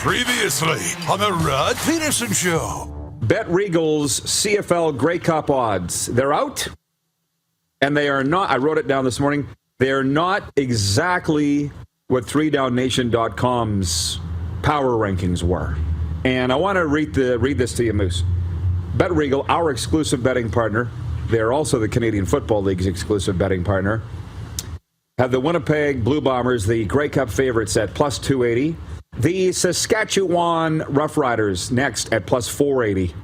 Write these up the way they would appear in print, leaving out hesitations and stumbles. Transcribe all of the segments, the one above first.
Previously on the Rod Pedersen Show. Bet Regal's CFL Grey Cup odds. They're out, and they are not, I wrote it down this morning, they're not exactly what 3downnation.com's power rankings were. And I want to read this to you, Moose. Bet Regal, our exclusive betting partner, they're also the Canadian Football League's exclusive betting partner, have the Winnipeg Blue Bombers, the Grey Cup favorites, at plus 280. The Saskatchewan Roughriders next at plus 480.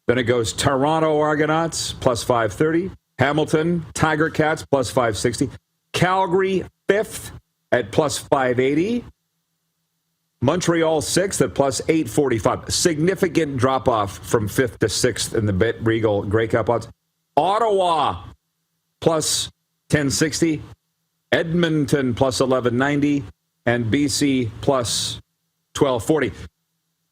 Then it goes Toronto Argonauts plus 530. Hamilton Tiger Cats plus 560. Calgary fifth at plus 580. Montreal sixth at plus 845. Significant drop off from fifth to sixth in the Bet Regal Grey Cup odds. Ottawa plus 1060. Edmonton plus 1190. And BC plus 1240.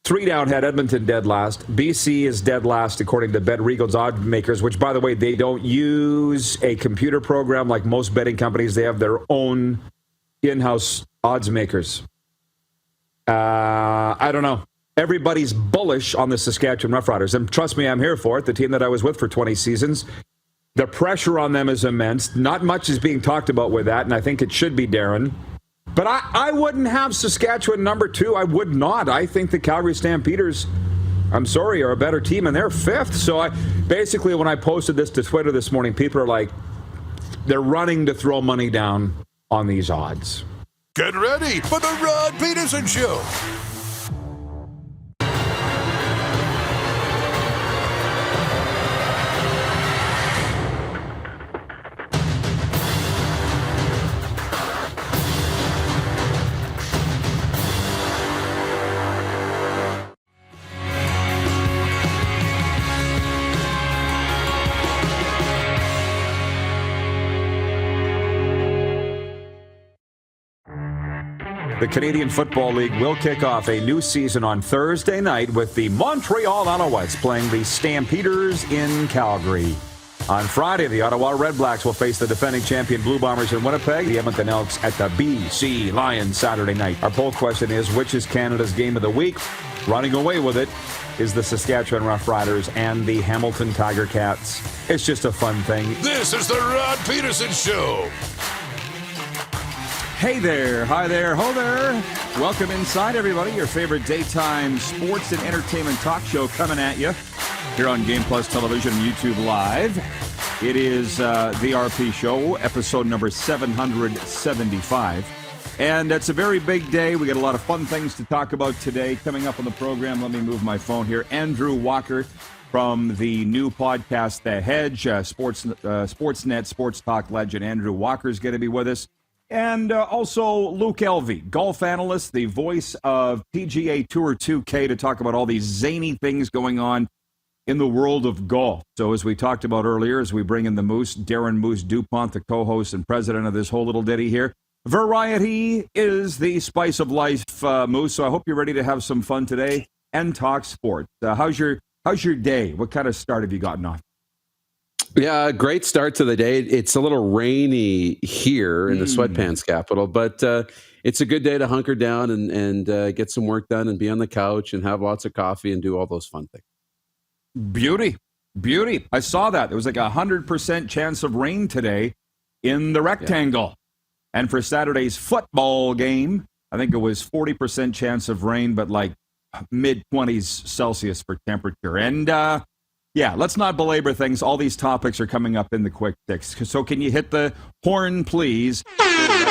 3 down had Edmonton dead last. BC is dead last according to Bet Regal's odd makers, which, by the way, they don't use a computer program like most betting companies. They have their own in-house odds makers. I don't know. Everybody's bullish on the Saskatchewan Roughriders. And trust me, I'm here for it. The team that I was with for 20 seasons. The pressure on them is immense. Not much is being talked about with that, and I think it should be, Darren. But I wouldn't have Saskatchewan number 2. I would not. I think the Calgary Stampeders, I'm sorry, are a better team, and they're fifth. So basically, when I posted this to Twitter this morning, people are like, they're running to throw money down on these odds. Get ready for the Rod Pedersen Show. The Canadian Football League will kick off a new season on Thursday night with the Montreal Alouettes playing the Stampeders in Calgary. On Friday, the Ottawa Redblacks will face the defending champion Blue Bombers in Winnipeg, the Edmonton Elks at the BC Lions Saturday night. Our poll question is, which is Canada's game of the week? Running away with it is the Saskatchewan Roughriders and the Hamilton Tiger Cats. It's just a fun thing. This is the Rod Pedersen Show. Hey there, hi there, ho there. Welcome inside, everybody. Your favorite daytime sports and entertainment talk show coming at you here on Game Plus Television and YouTube Live. It is the RP Show, episode number 775. And it's a very big day. We got a lot of fun things to talk about today. Coming up on the program, let me move my phone here. Andrew Walker from the new podcast, The Hedge, Sportsnet Sports Talk legend Andrew Walker is going to be with us. And also Luke Elvy, golf analyst, the voice of PGA Tour 2K, to talk about all these zany things going on in the world of golf. So as we talked about earlier, as we bring in the Moose, Darren Moose DuPont, the co-host and president of this whole little ditty here, variety is the spice of life, Moose. So I hope you're ready to have some fun today and talk sports. How's your day? What kind of start have you gotten off? Yeah, great start to the day. It's a little rainy here in the sweatpants capital, but it's a good day to hunker down and get some work done and be on the couch and have lots of coffee and do all those fun things. Beauty. I saw that. There was like 100% chance of rain today in the rectangle. Yeah. And for Saturday's football game, I think it was 40% chance of rain, but like mid-20s Celsius for temperature. And yeah, let's not belabor things. All these topics are coming up in the quick fix. So can you hit the horn, please? Please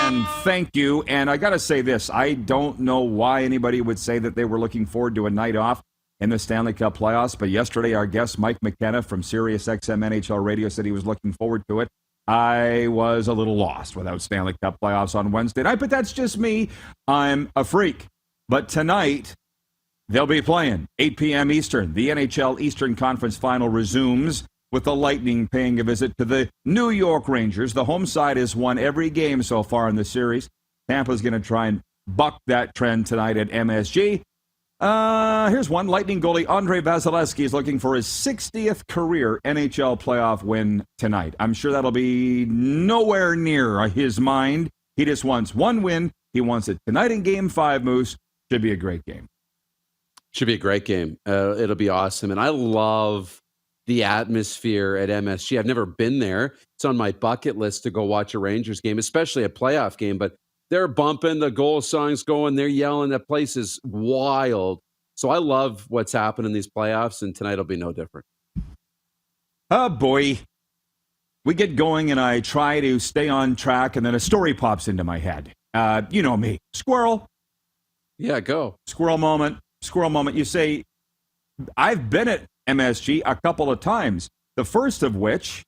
and thank you. And I got to say this. I don't know why anybody would say that they were looking forward to a night off in the Stanley Cup playoffs. But yesterday, our guest, Mike McKenna from Sirius XM NHL Radio, said he was looking forward to it. I was a little lost without Stanley Cup playoffs on Wednesday night. But that's just me. I'm a freak. But tonight, they'll be playing 8 p.m. Eastern. The NHL Eastern Conference Final resumes with the Lightning paying a visit to the New York Rangers. The home side has won every game so far in the series. Tampa's going to try and buck that trend tonight at MSG. Here's one. Lightning goalie Andre Vasilevsky is looking for his 60th career NHL playoff win tonight. I'm sure that'll be nowhere near his mind. He just wants one win He wants it tonight in Game 5, Moose. Should be a great game. Should be a great game. It'll be awesome. And I love the atmosphere at MSG. I've never been there. It's on my bucket list to go watch a Rangers game, especially a playoff game. But they're bumping, the goal songs going, they're yelling. That place is wild. So I love what's happening in these playoffs, and tonight will be no different. Oh, boy. We get going, and I try to stay on track, and then a story pops into my head. You know me. Squirrel. Yeah, go. Squirrel moment. Squirrel moment. You say, I've been at MSG a couple of times. The first of which,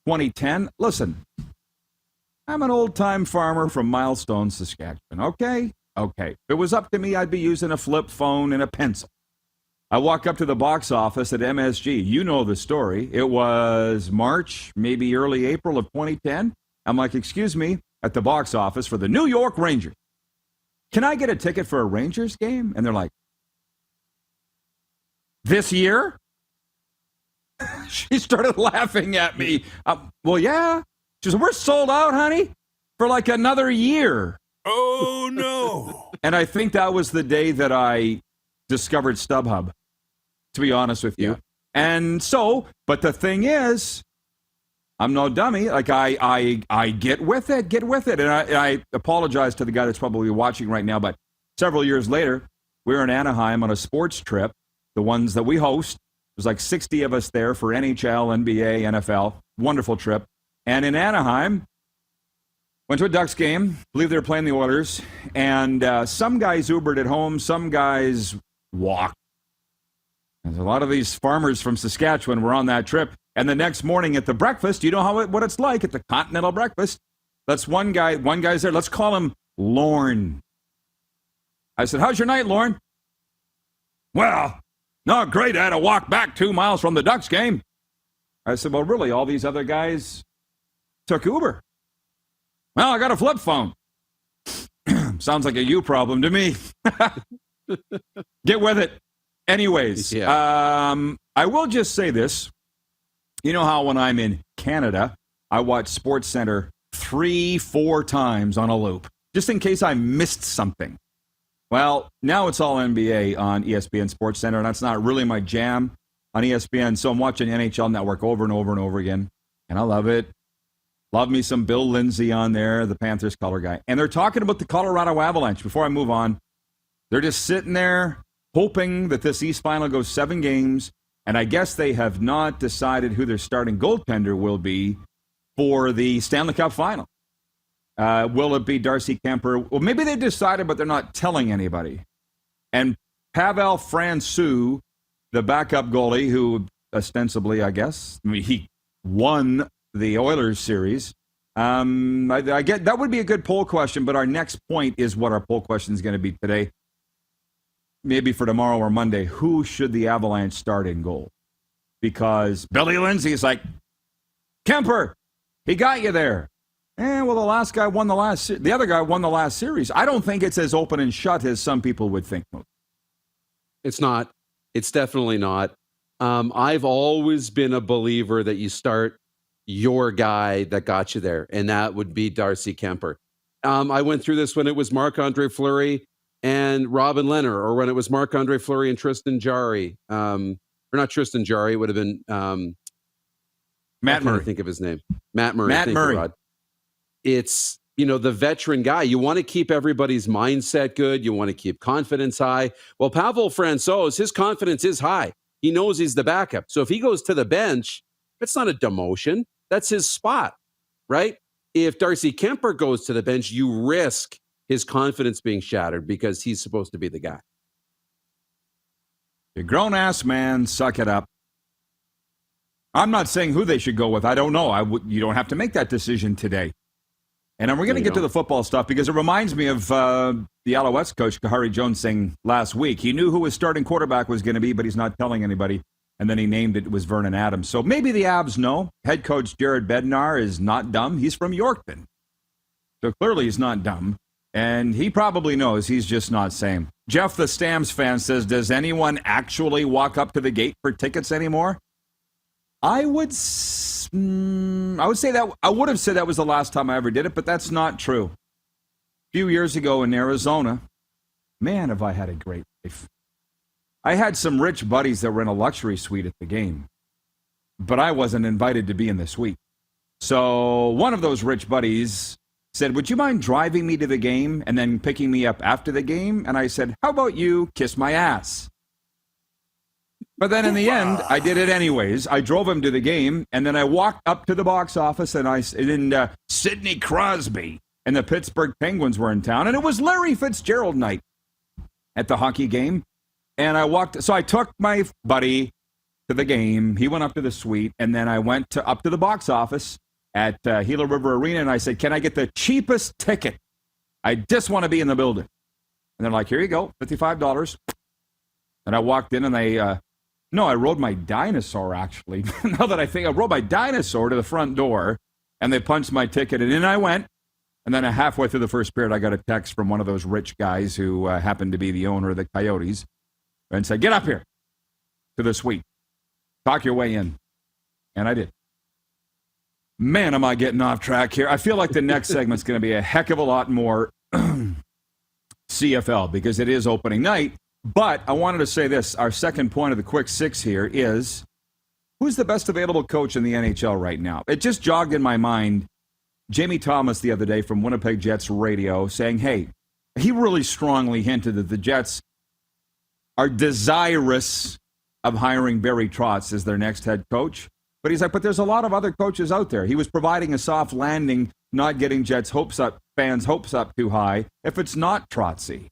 2010. Listen, I'm an old-time farmer from Milestone, Saskatchewan. Okay? Okay. If it was up to me, I'd be using a flip phone and a pencil. I walk up to the box office at MSG. You know the story. It was March, maybe early April of 2010. I'm like, excuse me, at the box office for the New York Rangers. Can I get a ticket for a Rangers game? And they're like, this year? She started laughing at me. Well, yeah. She said, we're sold out, honey, for like another year. Oh, no. And I think that was the day that I discovered StubHub, to be honest with you. Yeah. And so, but the thing is, I'm no dummy. Like, I get with it. And I apologize to the guy that's probably watching right now, but several years later, we were in Anaheim on a sports trip, the ones that we host. There's like 60 of us there for NHL, NBA, NFL. Wonderful trip. And in Anaheim, went to a Ducks game. Believe they were playing the Oilers. And some guys Ubered at home. Some guys walked. There's a lot of these farmers from Saskatchewan were on that trip. And the next morning at the breakfast, you know what it's like at the continental breakfast. That's one guy's there. Let's call him Lorne. I said, how's your night, Lorne? Well, not great. I had to walk back 2 miles from the Ducks game. I said, well, really, all these other guys took Uber. Well, I got a flip phone. Sounds like a you problem to me. Get with it. Anyways, Yeah. I will just say this. You know how when I'm in Canada, I watch SportsCenter 3-4 times on a loop, just in case I missed something. Well, now it's all NBA on ESPN SportsCenter, and that's not really my jam on ESPN. So I'm watching NHL Network over and over and over again, and I love it. Love me some Bill Lindsay on there, the Panthers color guy. And they're talking about the Colorado Avalanche. Before I move on, they're just sitting there hoping that this East Final goes 7 games. And I guess they have not decided who their starting goaltender will be for the Stanley Cup Final. Will it be Darcy Kemper? Well, maybe they decided, but they're not telling anybody. And Pavel Francouz, the backup goalie, who ostensibly, I guess, he won the Oilers series. I get that would be a good poll question, but our next point is what our poll question is going to be today. Maybe for tomorrow or Monday, who should the Avalanche start in goal? Because Billy Lindsay is like, Kemper, he got you there. Well, the last guy won the other guy won the last series. I don't think it's as open and shut as some people would think. It's not. It's definitely not. I've always been a believer that you start your guy that got you there, and that would be Darcy Kemper. I went through this when it was Marc-Andre Fleury and Robin Lehner, or when it was Marc-Andre Fleury and Tristan Jarry. Or not Tristan Jarry, it would have been Matt Murray. I think of his name. Matt Murray. Matt Murray. Rod. It's, the veteran guy. You want to keep everybody's mindset good. You want to keep confidence high. Well, Pavel Francouz, his confidence is high. He knows he's the backup. So if he goes to the bench, it's not a demotion. That's his spot, right? If Darcy Kemper goes to the bench, you risk his confidence being shattered because he's supposed to be the guy. You grown-ass man, suck it up. I'm not saying who they should go with. I don't know. You don't have to make that decision today. And we're going to get to the football stuff because it reminds me of the Alouettes coach, Kahari Jones, saying last week. He knew who his starting quarterback was going to be, but he's not telling anybody. And then he named it was Vernon Adams. So maybe the Abs know. Head coach Jared Bednar is not dumb. He's from Yorkton. So clearly he's not dumb. And he probably knows. He's just not saying. Jeff, the Stamps fan, says, does anyone actually walk up to the gate for tickets anymore? I would say that I would have said that was the last time I ever did it, but that's not true. few years ago in Arizona, man, have I had a great life. I had some rich buddies that were in a luxury suite at the game, but I wasn't invited to be in the suite. So one of those rich buddies said, would you mind driving me to the game and then picking me up after the game? And I said, how about you kiss my ass? But then in the end, I did it anyways. I drove him to the game, and then I walked up to the box office, and Sidney Crosby and the Pittsburgh Penguins were in town, and it was Larry Fitzgerald night at the hockey game. And I took my buddy to the game. He went up to the suite, and then I went up to the box office at Gila River Arena, and I said, can I get the cheapest ticket? I just want to be in the building. And they're like, here you go, $55. And I walked in, and I rode my dinosaur, actually. Now that I think, I rode my dinosaur to the front door, and they punched my ticket, and in I went. And then halfway through the first period, I got a text from one of those rich guys who happened to be the owner of the Coyotes and said, get up here to the suite. Talk your way in. And I did. Man, am I getting off track here. I feel like the next segment's going to be a heck of a lot more CFL because it is opening night. But I wanted to say this. Our second point of the quick six here is, who's the best available coach in the NHL right now? It just jogged in my mind. Jamie Thomas the other day from Winnipeg Jets radio saying, hey, he really strongly hinted that the Jets are desirous of hiring Barry Trotz as their next head coach. But he's like, but there's a lot of other coaches out there. He was providing a soft landing, not getting Jets' fans' hopes up too high if it's not Trotzy.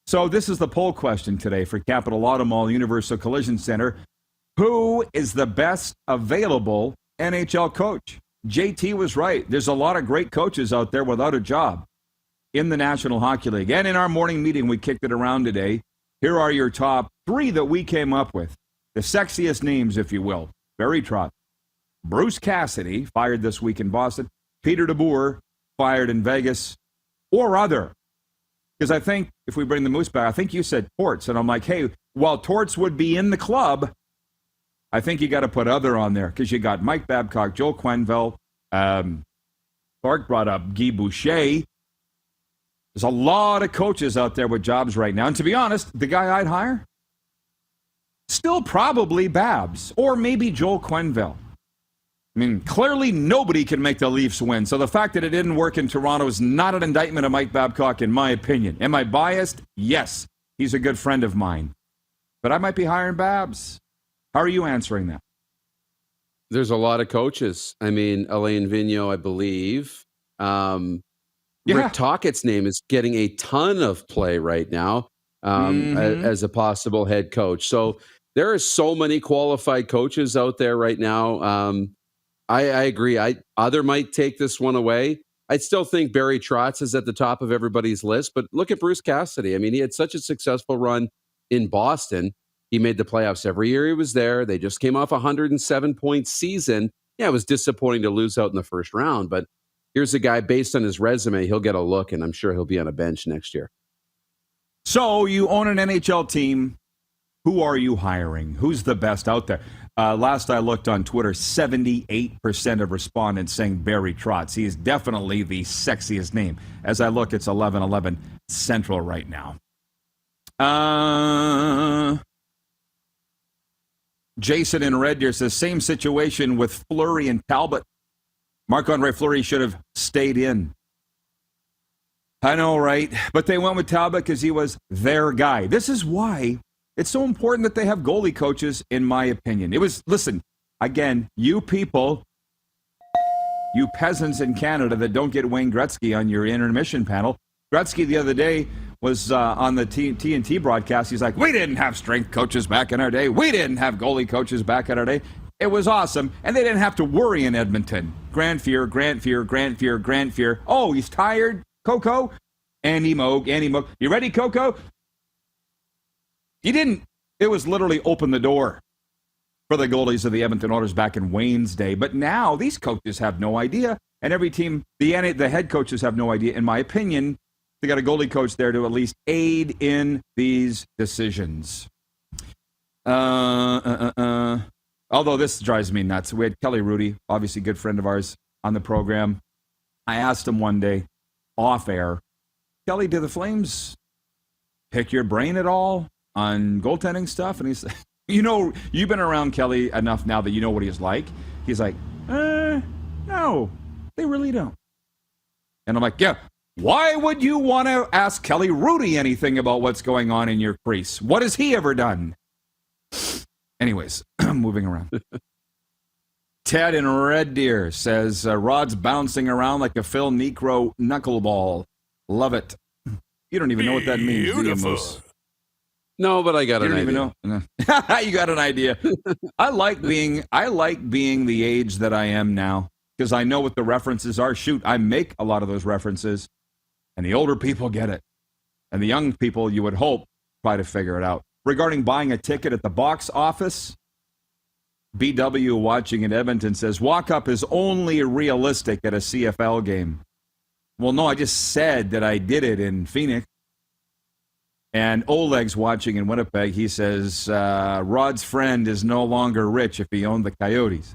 So this is the poll question today for Capital Auto Mall Universal Collision Center. Who is the best available NHL coach? JT was right. There's a lot of great coaches out there without a job in the National Hockey League. And in our morning meeting, we kicked it around today. Here are your top three that we came up with. The sexiest names, if you will. Barry Trotz. Bruce Cassidy, fired this week in Boston. Peter DeBoer, fired in Vegas. Or other. Because I think, if we bring the Moose back, I think you said Torts. And I'm like, hey, while Torts would be in the club, I think you got to put other on there. Because you got Mike Babcock, Joel Quenneville. Clark brought up Guy Boucher. There's a lot of coaches out there with jobs right now. And to be honest, the guy I'd hire, still probably Babs. Or maybe Joel Quenneville. I mean, clearly nobody can make the Leafs win. So the fact that it didn't work in Toronto is not an indictment of Mike Babcock, in my opinion. Am I biased? Yes. He's a good friend of mine. But I might be hiring Babs. How are you answering that? There's a lot of coaches. I mean, Alain Vigneault, I believe. Rick Tockett's name is getting a ton of play right now as a possible head coach. So there are so many qualified coaches out there right now. I agree. Other might take this one away. I still think Barry Trotz is at the top of everybody's list, but look at Bruce Cassidy. I mean, he had such a successful run in Boston. He made the playoffs every year he was there. They just came off a 107-point season. Yeah, it was disappointing to lose out in the first round, but here's a guy, based on his resume, he'll get a look, and I'm sure he'll be on a bench next year. So you own an NHL team. Who are you hiring? Who's the best out there? Last I looked on Twitter, 78% of respondents saying Barry Trotz. He is definitely the sexiest name. As I look, it's 11:11 Central right now. Jason in Red Deer says, same situation with Fleury and Talbot. Marc-Andre Fleury should have stayed in. I know, right? But they went with Talbot because he was their guy. This is why it's so important that they have goalie coaches, in my opinion. Listen, again, you people, you peasants in Canada that don't get Wayne Gretzky on your intermission panel. Gretzky the other day was on the TNT broadcast. He's like, we didn't have strength coaches back in our day. We didn't have goalie coaches back in our day. It was awesome, and they didn't have to worry in Edmonton. Grant Fuhr. Oh, he's tired, Coco? Andy Moog. You ready, Coco? He didn't. It was literally open the door for the goalies of the Edmonton Oilers back in Wayne's day. But now these coaches have no idea, and every team, the head coaches have no idea, in my opinion. They got a goalie coach there to at least aid in these decisions. Although this drives me nuts. We had Kelly Rudy, obviously a good friend of ours, on the program. I asked him one day, off air, Kelly, do the Flames pick your brain at all on goaltending stuff? And he's, you've been around Kelly enough now that you know what he's like. He's like, no, they really don't. And I'm like, yeah, why would you want to ask Kelly Rudy anything about what's going on in your crease? What has he ever done? Anyways, moving around. Ted in Red Deer says, Rod's bouncing around like a Phil Necro knuckleball. Love it. You don't even know what that means, do you, Moose? No, but I got an idea. You don't even know? You got an idea. I like being the age that I am now because I know what the references are. Shoot, I make a lot of those references, and the older people get it. And the young people, you would hope, try to figure it out. Regarding buying a ticket at the box office, BW watching in Edmonton says, walk-up is only realistic at a CFL game. Well, no, I just said that I did it in Phoenix. And Oleg's watching in Winnipeg. He says, Rod's friend is no longer rich if he owned the Coyotes.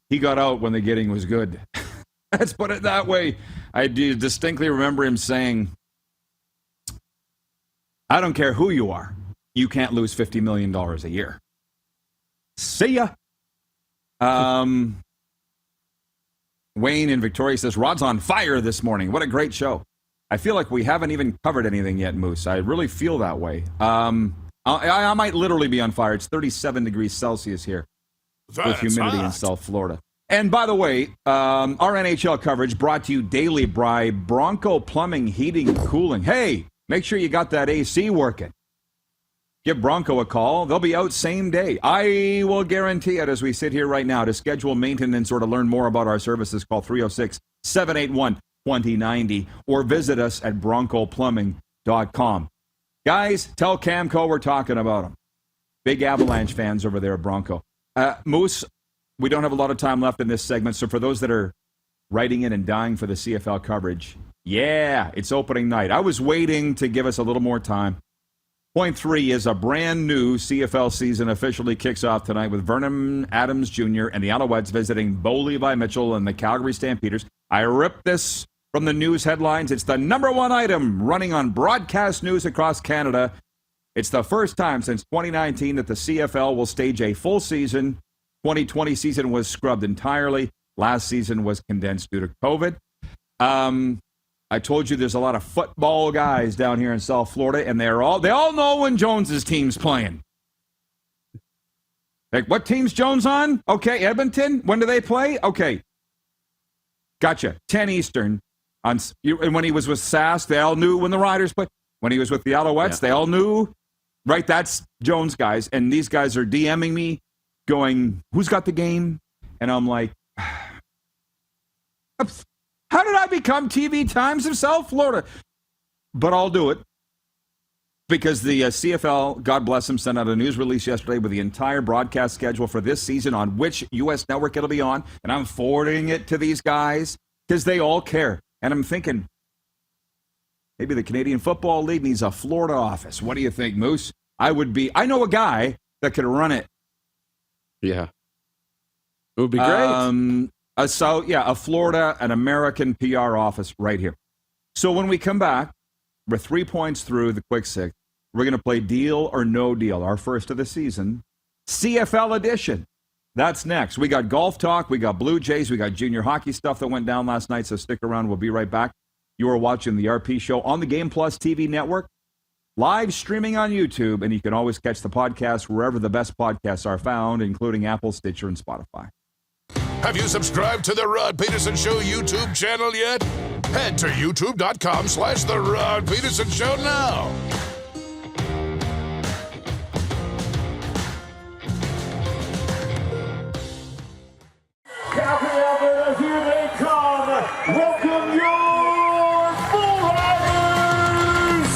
He got out when the getting was good. Let's put it that way. I do distinctly remember him saying, I don't care who you are. You can't lose $50 million a year. See ya. Wayne in Victoria says, Rod's on fire this morning. What a great show. I feel like we haven't even covered anything yet, Moose. I really feel that way. I might literally be on fire. It's 37 degrees Celsius here with humidity in South Florida. And by the way, our NHL coverage brought to you daily by Bronco Plumbing, Heating, and Cooling. Hey, make sure you got that AC working. Give Bronco a call. They'll be out same day. I will guarantee it as we sit here right now. To schedule maintenance or to learn more about our services, call 306-781-2090 or visit us at broncoplumbing.com. Guys, tell Camco we're talking about them. Big Avalanche fans over there at Bronco. Moose, we don't have a lot of time left in this segment, so for those that are writing in and dying for the CFL coverage, yeah, it's opening night. I was waiting to give us a little more time. Point 3 is a brand new CFL season officially kicks off tonight with Vernon Adams Jr. and the Alouettes visiting Bo Levi Mitchell and the Calgary Stampeders. I ripped this from the news headlines. It's the #1 item running on broadcast news across Canada. It's the first time since 2019 that the CFL will stage a full season. 2020 season was scrubbed entirely. Last season was condensed due to COVID. I told you there's a lot of football guys down here in South Florida, and they all know when Jones's team's playing. Like, what team's Jones on? Okay, Edmonton. When do they play? Okay. Gotcha. 10 Eastern. And when he was with Sask, they all knew when the Riders played. When he was with the Alouettes, They all knew. Right, that's Jones guys. And these guys are DMing me going, who's got the game? And I'm like, how did I become TV Times of South Florida? But I'll do it because the CFL, God bless them, sent out a news release yesterday with the entire broadcast schedule for this season on which U.S. network it'll be on. And I'm forwarding it to these guys because they all care. And I'm thinking, maybe the Canadian Football League needs a Florida office. What do you think, Moose? I know a guy that could run it. Yeah. It would be great. A Florida, an American PR office right here. So when we come back, we're 3 points through the quick six. We're going to play Deal or No Deal, our first of the season. CFL edition. That's next. We got golf talk. We got Blue Jays. We got junior hockey stuff that went down last night, so stick around. We'll be right back. You are watching the RP Show on the Game Plus TV network, live streaming on YouTube, and you can always catch the podcast wherever the best podcasts are found, including Apple, Stitcher, and Spotify. Have you subscribed to the Rod Pedersen Show YouTube channel yet? Head to youtube.com/The Rod Pedersen Show now. Calgary, Alberta, here they come. Welcome your Bull Riders!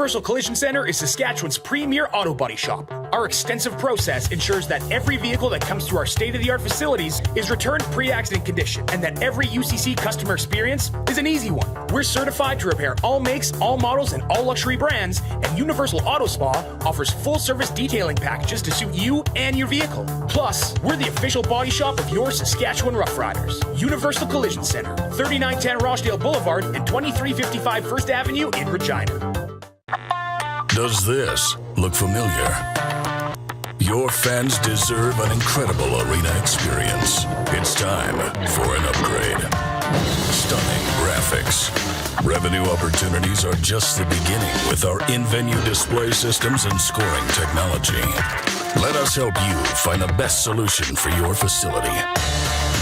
Universal Collision Center is Saskatchewan's premier auto body shop. Our extensive process ensures that every vehicle that comes through our state-of-the-art facilities is returned pre-accident condition, and that every UCC customer experience is an easy one. We're certified to repair all makes, all models, and all luxury brands, and Universal Auto Spa offers full-service detailing packages to suit you and your vehicle. Plus, we're the official body shop of your Saskatchewan Rough Riders. Universal Collision Center, 3910 Rochdale Boulevard and 2355 First Avenue in Regina. Does this look familiar? Your fans deserve an incredible arena experience. It's time for an upgrade. Stunning graphics. Revenue opportunities are just the beginning with our in-venue display systems and scoring technology. Let us help you find the best solution for your facility.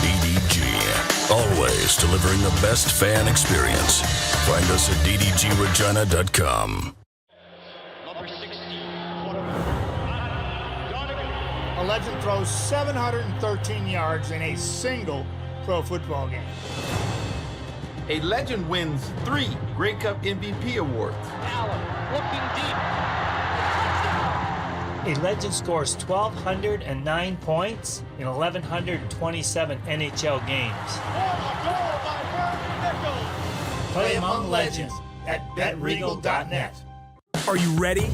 DDG, always delivering the best fan experience. Find us at ddgregina.com. A legend throws 713 yards in a single pro football game. A legend wins 3 Grey Cup MVP awards. Allen looking deep. A legend scores 1,209 points in 1,127 NHL games. Play among legends at betregal.net. Are you ready?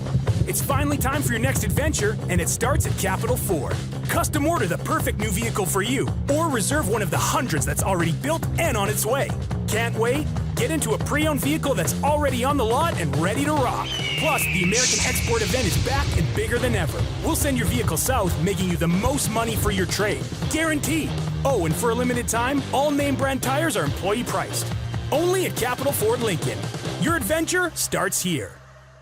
It's finally time for your next adventure, and it starts at Capital Ford. Custom order the perfect new vehicle for you, or reserve one of the hundreds that's already built and on its way. Can't wait? Get into a pre-owned vehicle that's already on the lot and ready to rock. Plus, the American Export event is back and bigger than ever. We'll send your vehicle south, making you the most money for your trade. Guaranteed. Oh, and for a limited time, all name brand tires are employee priced. Only at Capital Ford Lincoln. Your adventure starts here.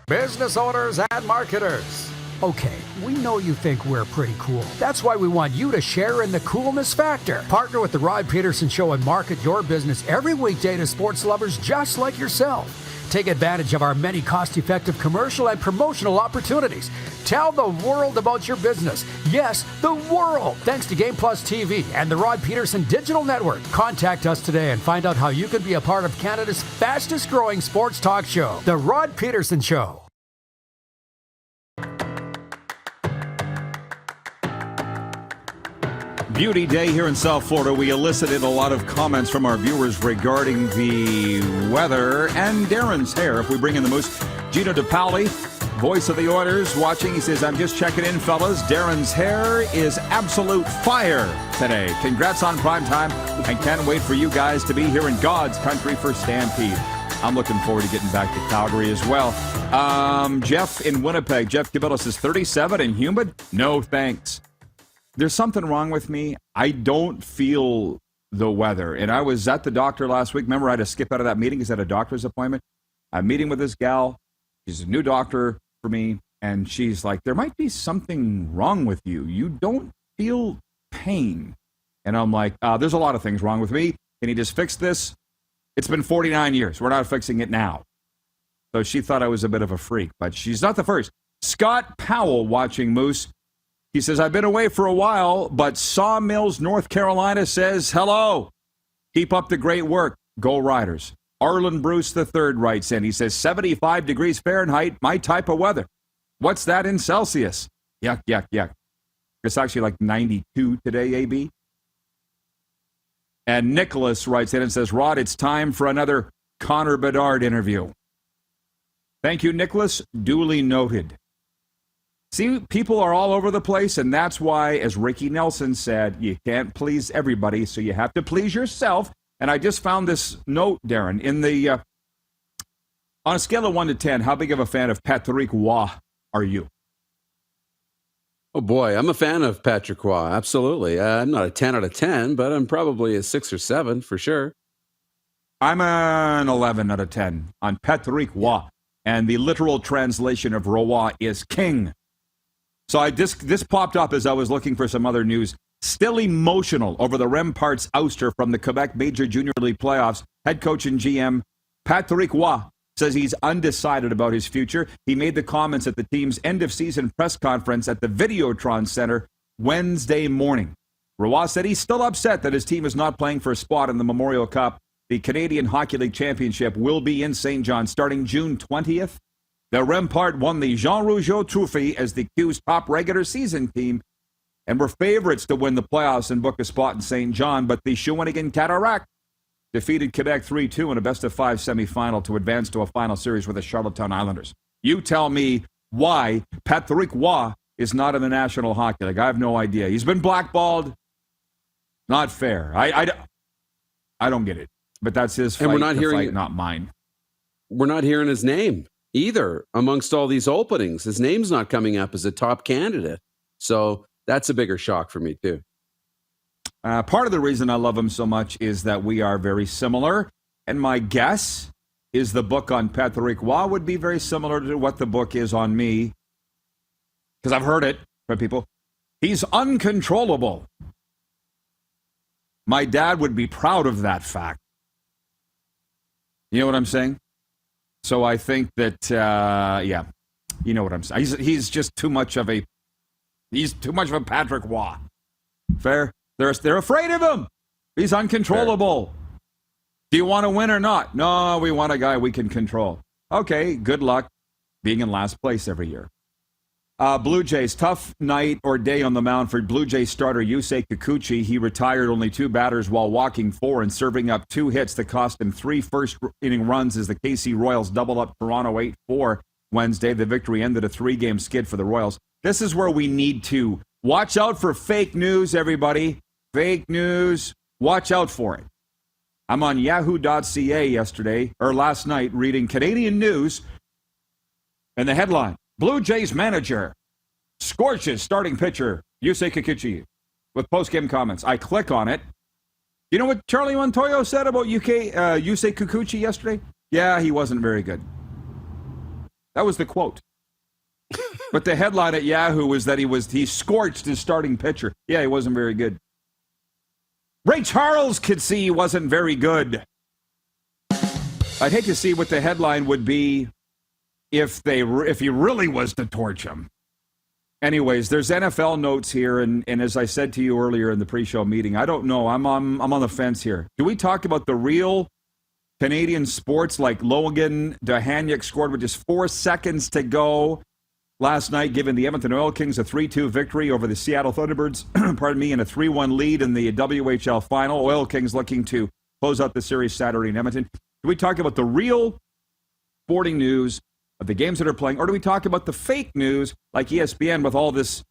Business owners and marketers. Okay, we know you think we're pretty cool. That's why we want you to share in the coolness factor. Partner with the Rod Pedersen Show and market your business every weekday to sports lovers just like yourself. Take advantage of our many cost-effective commercial and promotional opportunities. Tell the world about your business. Yes, the world. Thanks to Game Plus TV and the Rod Pedersen Digital Network. Contact us today and find out how you can be a part of Canada's fastest-growing sports talk show, The Rod Pedersen Show. Beauty Day here in South Florida. We elicited a lot of comments from our viewers regarding the weather and Darren's hair. If we bring in the Moose, Gino DePaoli, voice of the Oilers, watching. He says, I'm just checking in, fellas. Darren's hair is absolute fire today. Congrats on prime time. And can't wait for you guys to be here in God's country for Stampede. I'm looking forward to getting back to Calgary as well. Jeff in Winnipeg. Jeff Cabillas is 37 and humid. No thanks. There's something wrong with me. I don't feel the weather. And I was at the doctor last week. Remember, I had to skip out of that meeting because I had a doctor's appointment. I'm meeting with this gal. She's a new doctor for me. And she's like, there might be something wrong with you. You don't feel pain. And I'm like, there's a lot of things wrong with me. Can you just fix this? It's been 49 years. We're not fixing it now. So she thought I was a bit of a freak. But she's not the first. Scott Powell watching Moose. He says, I've been away for a while, but Sawmills, North Carolina says hello. Keep up the great work. Go Riders. Arlen Bruce III writes in. He says, 75 degrees Fahrenheit, my type of weather. What's that in Celsius? Yuck, yuck, yuck. It's actually like 92 today, AB. And Nicholas writes in and says, Rod, it's time for another Connor Bedard interview. Thank you, Nicholas. Duly noted. See, people are all over the place, and that's why, as Ricky Nelson said, you can't please everybody, so you have to please yourself. And I just found this note, Darren, in the on a scale of 1 to 10, how big of a fan of Patrick Roy are you? Oh, boy, I'm a fan of Patrick Roy, absolutely. I'm not a 10 out of 10, but I'm probably a 6 or 7 for sure. I'm an 11 out of 10 on Patrick Roy, and the literal translation of Roy is king. So this popped up as I was looking for some other news. Still emotional over the Remparts ouster from the Quebec Major Junior League playoffs. Head coach and GM Patrick Roy says he's undecided about his future. He made the comments at the team's end-of-season press conference at the Videotron Center Wednesday morning. Roy said he's still upset that his team is not playing for a spot in the Memorial Cup. The Canadian Hockey League Championship will be in St. John starting June 20th. The Rempart won the Jean Rougeau Trophy as the Q's top regular season team and were favorites to win the playoffs and book a spot in St. John, but the Shawinigan Cataract defeated Quebec 3-2 in a best-of-5 semifinal to advance to a final series with the Charlottetown Islanders. You tell me why Patrick Roy is not in the National Hockey League. I have no idea. He's been blackballed. Not fair. I don't get it. But that's his fight, and we're not hearing fight, not mine. We're not hearing his name either amongst all these openings. His name's not coming up as a top candidate. So that's a bigger shock for me, too. Part of the reason I love him so much is that we are very similar. And my guess is the book on Patrick Roy would be very similar to what the book is on me. Because I've heard it from people. He's uncontrollable. My dad would be proud of that fact. You know what I'm saying? So I think that, yeah, you know what I'm saying. He's just too much of a Patrick Roy. Fair? They're afraid of him. He's uncontrollable. Fair. Do you want to win or not? No, we want a guy we can control. Okay, good luck being in last place every year. Blue Jays, tough night or day on the mound for Blue Jays starter Yusei Kikuchi. He retired only 2 batters while walking 4 and serving up 2 hits that cost him 3 first-inning runs as the KC Royals doubled up Toronto 8-4 Wednesday. The victory ended a 3-game skid for the Royals. This is where we need to watch out for fake news, everybody. Fake news. Watch out for it. I'm on yahoo.ca last night reading Canadian news, and the headline, Blue Jays manager scorches starting pitcher Yusei Kikuchi with post-game comments. I click on it. You know what Charlie Montoyo said about Yusei Kikuchi yesterday? Yeah, he wasn't very good. That was the quote. But the headline at Yahoo was that he scorched his starting pitcher. Yeah, he wasn't very good. Ray Charles could see he wasn't very good. I'd hate to see what the headline would be if he really was to torch him. Anyways, there's NFL notes here, and as I said to you earlier in the pre-show meeting, I don't know. I'm on the fence here. Do we talk about the real Canadian sports like Logan Duhaniuk scored with just 4 seconds to go last night, giving the Edmonton Oil Kings a 3-2 victory over the Seattle Thunderbirds, and a 3-1 lead in the WHL final. Oil Kings looking to close out the series Saturday in Edmonton. Do we talk about the real sporting news of the games that are playing, or do we talk about the fake news like ESPN with all this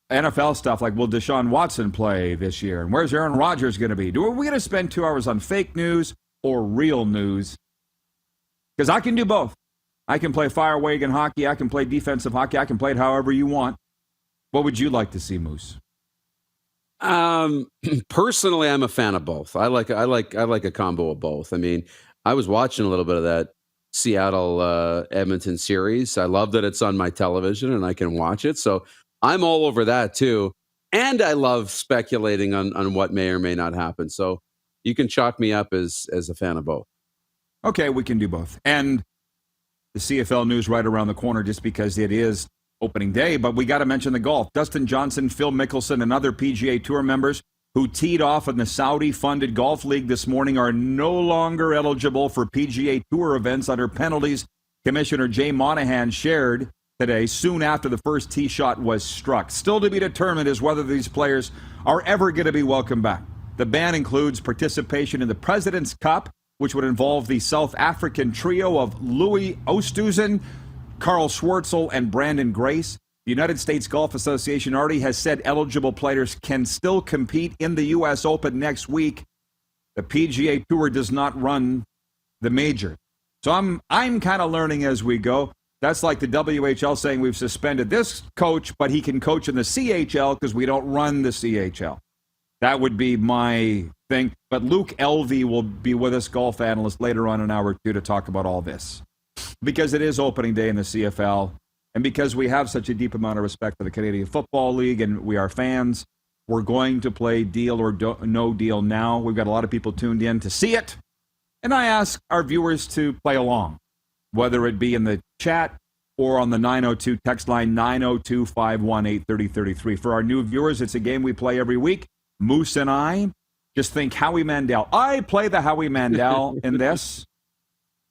NFL stuff, like will Deshaun Watson play this year, and where's Aaron Rodgers going to be? Are we going to spend 2 hours on fake news or real news? Because I can do both. I can play fire wagon hockey, I can play defensive hockey, I can play it however you want. What would you like to see, Moose? Personally, I'm a fan of both. I like a combo of both. I mean, I was watching a little bit of that Seattle Edmonton series. I love that it's on my television and I can watch it. So I'm all over that too. And I love speculating on what may or may not happen. So you can chalk me up as a fan of both. Okay, we can do both. And the CFL news right around the corner just because it is opening day, but we got to mention the golf. Dustin Johnson, Phil Mickelson, and other PGA Tour members who teed off in the Saudi-funded golf league this morning are no longer eligible for PGA Tour events under penalties Commissioner Jay Monahan shared today soon after the first tee shot was struck. Still to be determined is whether these players are ever going to be welcomed back. The ban includes participation in the President's Cup, which would involve the South African trio of Louis Oosthuizen, Carl Schwartzel, and Brandon Grace. The United States Golf Association already has said eligible players can still compete in the U.S. Open next week. The PGA Tour does not run the major. So I'm kind of learning as we go. That's like the WHL saying we've suspended this coach, but he can coach in the CHL because we don't run the CHL. That would be my thing. But Luke Elvy will be with us, golf analyst, later on an hour or two to talk about all this. Because it is opening day in the CFL, and because we have such a deep amount of respect for the Canadian Football League and we are fans, we're going to play Deal or No Deal now. We've got a lot of people tuned in to see it. And I ask our viewers to play along, whether it be in the chat or on the 902 text line, 902-518-3033. For our new viewers, it's a game we play every week. Moose and I just think Howie Mandel. I play the Howie Mandel in this.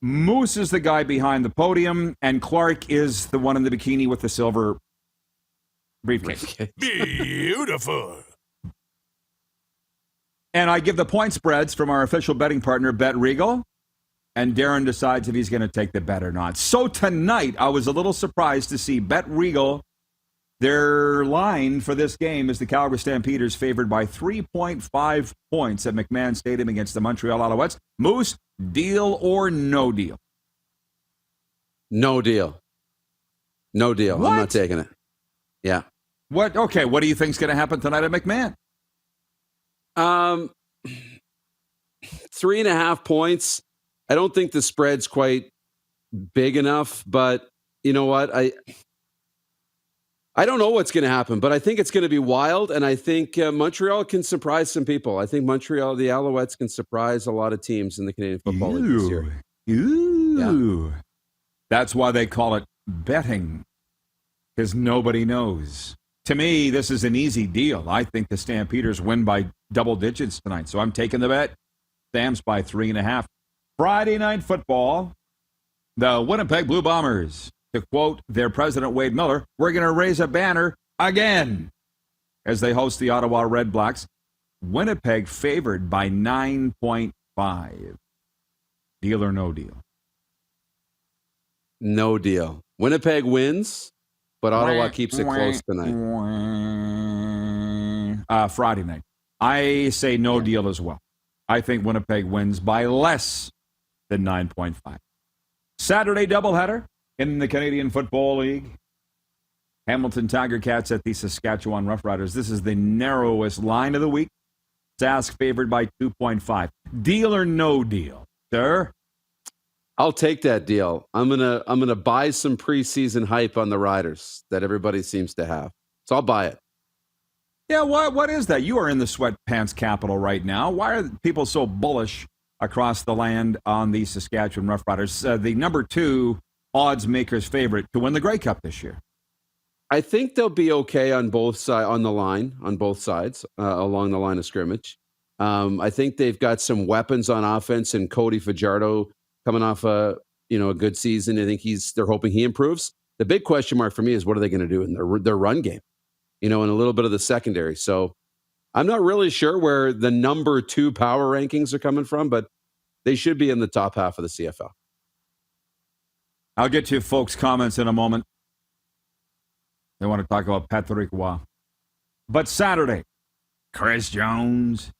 Moose is the guy behind the podium, and Clark is the one in the bikini with the silver briefcase. Beautiful. And I give the point spreads from our official betting partner, Bet Regal, and Darren decides if he's going to take the bet or not. So tonight, I was a little surprised to see Bet Regal. Their line for this game is the Calgary Stampeders favored by 3.5 points at McMahon Stadium against the Montreal Alouettes. Moose, deal or no deal? No deal. No deal. What? I'm not taking it. Yeah. What? Okay, what do you think's going to happen tonight at McMahon? 3.5 points. I don't think the spread's quite big enough, but you know what? I don't know what's going to happen, but I think it's going to be wild, and I think Montreal can surprise some people. I think Montreal, the Alouettes, can surprise a lot of teams in the Canadian Football League this year. Yeah. That's why they call it betting, because nobody knows. To me, this is an easy deal. I think the Stampeders win by double digits tonight, so I'm taking the bet. Stamps by 3.5. Friday Night Football, the Winnipeg Blue Bombers. To quote their president, Wade Miller, we're going to raise a banner again as they host the Ottawa Red Blacks. Winnipeg favored by 9.5. Deal or no deal? No deal. Winnipeg wins, but Ottawa keeps it close tonight. Friday night. I say no deal as well. I think Winnipeg wins by less than 9.5. Saturday doubleheader in the Canadian Football League. Hamilton Tiger Cats at the Saskatchewan Roughriders. This is the narrowest line of the week. Sask favored by 2.5. Deal or no deal, sir? I'll take that deal. I'm gonna buy some preseason hype on the Riders that everybody seems to have. So I'll buy it. Yeah, what is that? You are in the sweatpants capital right now. Why are people so bullish across the land on the Saskatchewan Roughriders? The number 2 odds makers favorite to win the Grey Cup this year. I think they'll be okay on both sides on both sides along the line of scrimmage. I think they've got some weapons on offense, and Cody Fajardo coming off a good season. I think they're hoping he improves. The big question mark for me is what are they going to do in their run game, and a little bit of the secondary. So I'm not really sure where the number 2 power rankings are coming from, but they should be in the top half of the CFL. I'll get to folks' comments in a moment. They want to talk about Patrick Roy. But Saturday, Chris Jones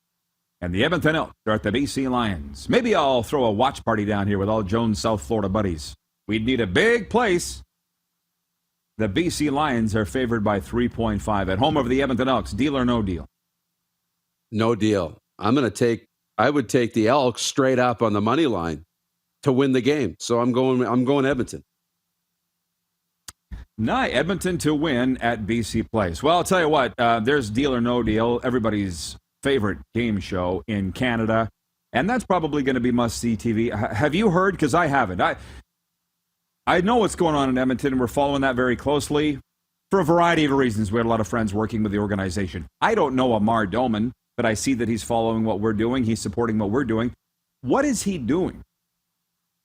and the Edmonton Elks are at the BC Lions. Maybe I'll throw a watch party down here with all Jones' South Florida buddies. We'd need a big place. The BC Lions are favored by 3.5 at home over the Edmonton Elks. Deal or no deal? No deal. I would take the Elks straight up on the money line to win the game. So I'm going Edmonton. Edmonton to win at BC Place. Well, I'll tell you what, there's deal or no deal, everybody's favorite game show in Canada, and that's probably going to be must-see TV. Have you heard? Because I haven't. I know what's going on in Edmonton, and we're following that very closely for a variety of reasons. We had a lot of friends working with the organization. I don't know Amar Doman, but I see that he's following what we're doing. He's supporting what we're doing. What is he doing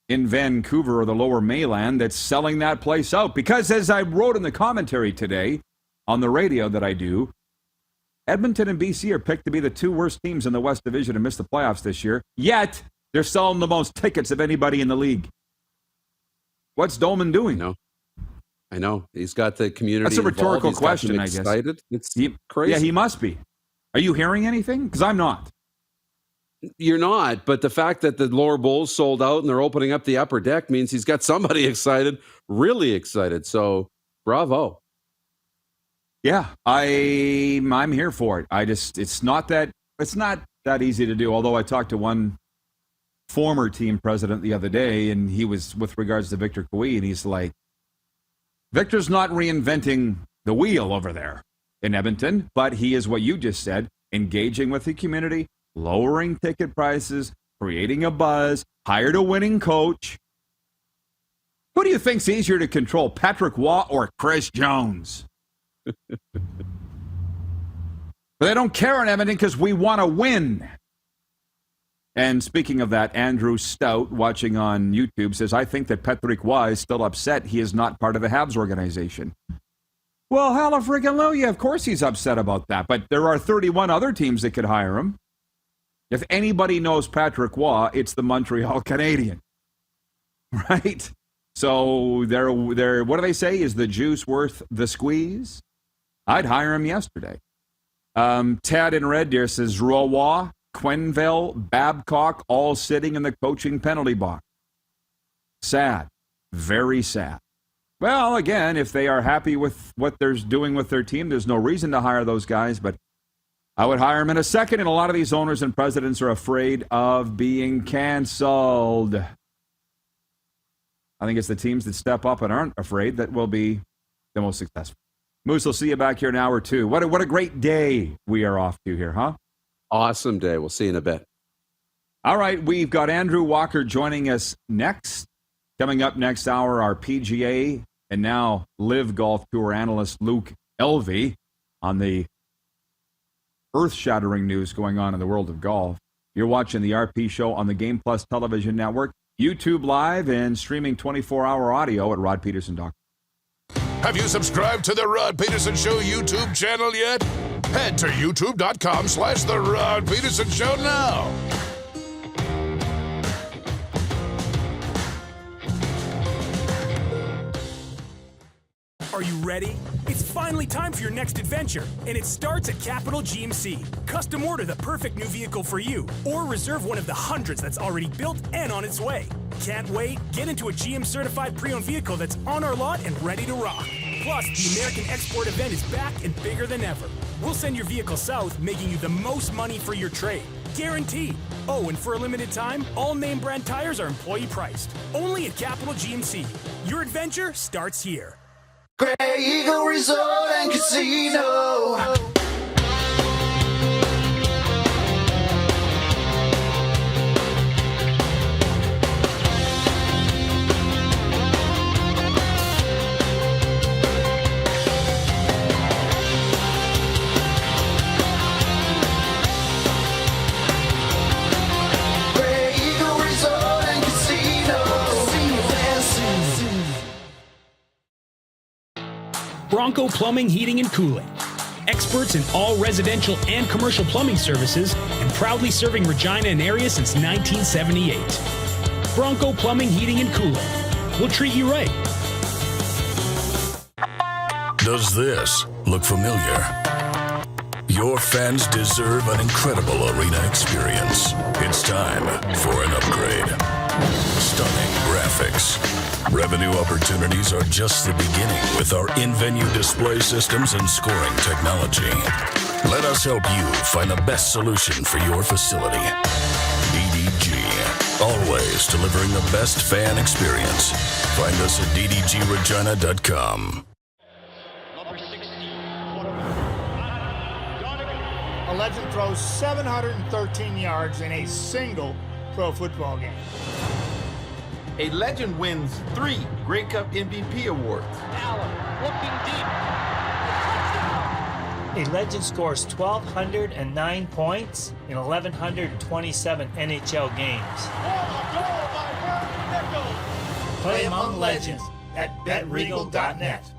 in Vancouver or the Lower Mainland that's selling that place out? Because as I wrote in the commentary today on the radio that I do, Edmonton and BC are picked to be the 2 worst teams in the West Division and miss the playoffs this year, yet they're selling the most tickets of anybody in the league. What's Doman doing? I know. He's got the community. That's a rhetorical involved. question, I guess. Excited. It's crazy. Yeah, he must be. Are you hearing anything? Because I'm not. You're not, but the fact that the lower bowl's sold out and they're opening up the upper deck means he's got somebody excited, really excited. So, bravo. Yeah, I'm here for it. It's not that easy to do. Although I talked to one former team president the other day, and he was with regards to Victor Cui, and he's like, Victor's not reinventing the wheel over there in Edmonton, but he is what you just said, engaging with the community, lowering ticket prices, creating a buzz, hired a winning coach. Who do you think's easier to control, Patrick Waugh or Chris Jones? But they don't care in Edmonton because we want to win. And speaking of that, Andrew Stout, watching on YouTube, says, I think that Patrick Waugh is still upset he is not part of the Habs organization. Well, hallelujah, of course he's upset about that. But there are 31 other teams that could hire him. If anybody knows Patrick Waugh, it's the Montreal Canadiens. Right? So they're what do they say? Is the juice worth the squeeze? I'd hire him yesterday. Tad in Red Deer says, Roy, Quenneville, Babcock, all sitting in the coaching penalty box. Sad. Very sad. Well, again, if they are happy with what they're doing with their team, there's no reason to hire those guys, but I would hire them in a second, and a lot of these owners and presidents are afraid of being canceled. I think it's the teams that step up and aren't afraid that will be the most successful. Moose, we'll see you back here in hour 2. What a great day we are off to here, huh? Awesome day. We'll see you in a bit. All right, we've got Andrew Walker joining us next. Coming up next hour, our PGA and now LIV Golf Tour analyst Luke Elvy on the earth-shattering news going on in the world of golf. You're watching the RP Show on the Game Plus Television Network, YouTube Live, and streaming 24-hour audio at rodpeterson.com. Have you subscribed to the Rod Peterson Show YouTube channel yet? Head to youtube.com/The Rod Peterson Show now. Are you ready? It's finally time for your next adventure, and it starts at Capital GMC. Custom order the perfect new vehicle for you, or reserve one of the hundreds that's already built and on its way. Can't wait? Get into a GM-certified pre-owned vehicle that's on our lot and ready to rock. Plus, the American Export event is back and bigger than ever. We'll send your vehicle south, making you the most money for your trade. Guaranteed. Oh, and for a limited time, all name brand tires are employee priced. Only at Capital GMC. Your adventure starts here. Grey Eagle Resort and Casino. Grey Eagle Resort and Casino. Bronco Plumbing, Heating, and Cooling. Experts in all residential and commercial plumbing services and proudly serving Regina and area since 1978. Bronco Plumbing, Heating, and Cooling. We'll treat you right. Does this look familiar? Your fans deserve an incredible arena experience. It's time for an upgrade. Stunning graphics. Revenue opportunities are just the beginning with our in-venue display systems and scoring technology. Let us help you find the best solution for your facility. DDG. Always delivering the best fan experience. Find us at ddgregina.com. A legend throws 713 yards in a single pro football game. A legend wins 3 Grey Cup MVP awards. Allen looking deep. A legend scores 1,209 points in 1,127 NHL games. Play among legends at betregal.net.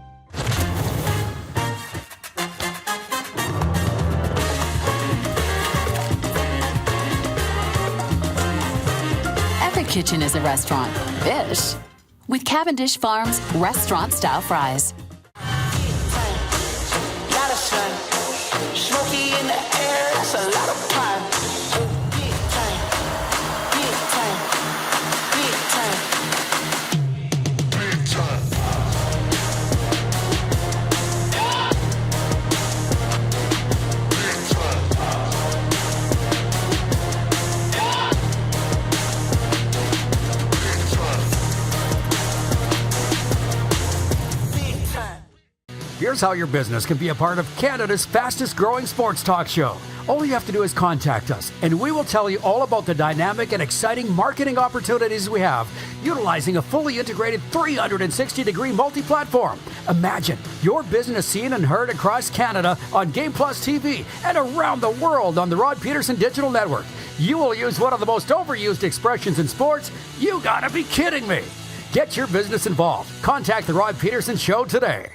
Every kitchen is a restaurant. Ish. With Cavendish Farms restaurant-style fries. Lot of sun, smoky in the air, that's a lot of pine. Big time, big time, big time, big time. Big time. Here's how your business can be a part of Canada's fastest growing sports talk show. All you have to do is contact us, and we will tell you all about the dynamic and exciting marketing opportunities we have, utilizing a fully integrated 360-degree multi-platform. Imagine your business seen and heard across Canada on Game Plus TV and around the world on the Rod Pedersen Digital Network. You will use one of the most overused expressions in sports. You gotta be kidding me. Get your business involved. Contact the Rod Pedersen Show today.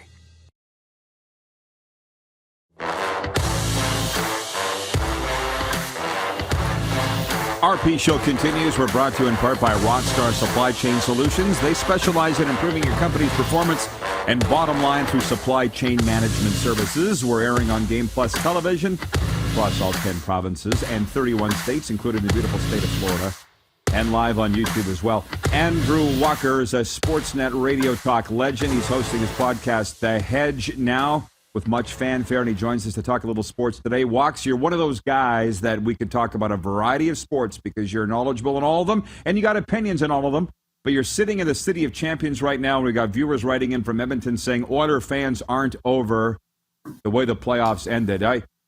RP Show continues. We're brought to you in part by Rockstar Supply Chain Solutions. They specialize in improving your company's performance and bottom line through supply chain management services. We're airing on Game Plus television across all 10 provinces and 31 states, including the beautiful state of Florida, and live on YouTube as well. Andrew Walker is a Sportsnet radio talk legend. He's hosting his podcast, The Hedge, now with much fanfare, and he joins us to talk a little sports today. Walks, you're one of those guys that we could talk about a variety of sports because you're knowledgeable in all of them, and you got opinions in all of them, but you're sitting in the City of Champions right now, and we got viewers writing in from Edmonton saying Oiler fans aren't over the way the playoffs ended.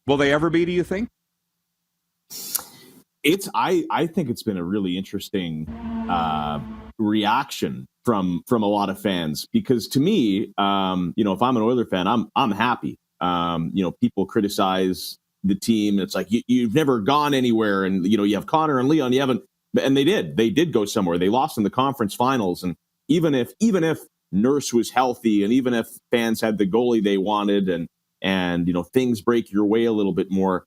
Will they ever be, do you think? I think it's been a really interesting reaction from a lot of fans, because to me, if I'm an Oiler fan, I'm happy. People criticize the team. It's like you've never gone anywhere, and you have Connor and Leon. You haven't, and they did go somewhere. They lost in the conference finals, and even if Nurse was healthy, and even if fans had the goalie they wanted, and things break your way a little bit more.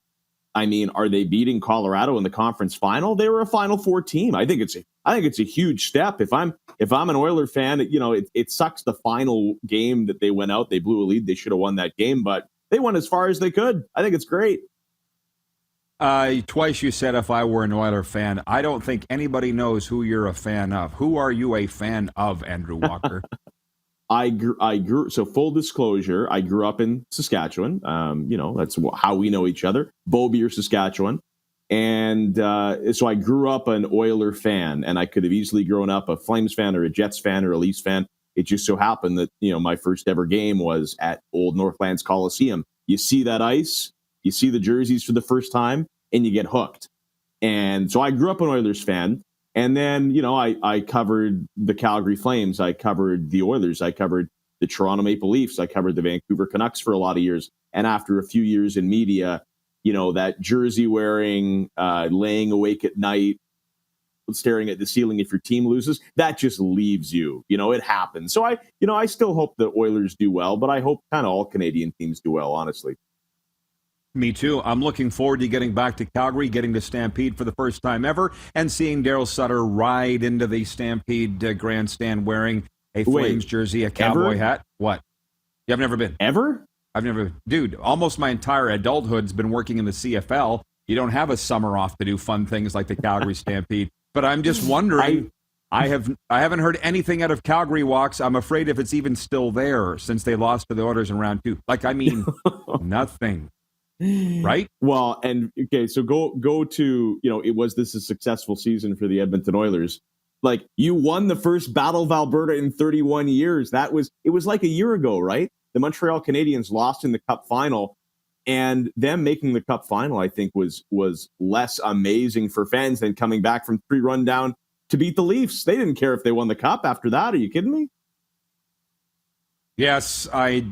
I mean, are they beating Colorado in the conference final? They were a Final Four team. I think it's a huge step. If I'm an Oiler fan, it sucks the final game that they went out. They blew a lead. They should have won that game, but they went as far as they could. I think it's great. Twice you said if I were an Oiler fan. I don't think anybody knows who you're a fan of. Who are you a fan of, Andrew Walker? I grew. So full disclosure, I grew up in Saskatchewan. That's how we know each other. Beaubeer, Saskatchewan. And so I grew up an Oiler fan, and I could have easily grown up a Flames fan or a Jets fan or a Leafs fan. It just so happened that, my first ever game was at Old Northlands Coliseum. You see that ice, you see the jerseys for the first time, and you get hooked. And so I grew up an Oilers fan. And then, I covered the Calgary Flames. I covered the Oilers. I covered the Toronto Maple Leafs. I covered the Vancouver Canucks for a lot of years. And after a few years in media, that jersey wearing, laying awake at night, staring at the ceiling if your team loses, that just leaves you. It happens. So I still hope the Oilers do well, but I hope kind of all Canadian teams do well, honestly. Me too. I'm looking forward to getting back to Calgary, getting to Stampede for the first time ever, and seeing Daryl Sutter ride into the Stampede grandstand wearing a Flames jersey, a cowboy hat. What? You have never been? Ever? I've never. Dude, almost my entire adulthood's been working in the CFL. You don't have a summer off to do fun things like the Calgary Stampede. But I'm just wondering, I haven't heard anything out of Calgary Walks. I'm afraid if it's even still there since they lost to the Oilers in round 2. Nothing. Right? Well, and okay, so go to, this a successful season for the Edmonton Oilers. Like, you won the first Battle of Alberta in 31 years. It was like a year ago, right? The Montreal Canadiens lost in the Cup final, and them making the Cup final, I think, was less amazing for fans than coming back from 3-run down to beat the Leafs. They didn't care if they won the Cup after that. Are you kidding me? Yes, I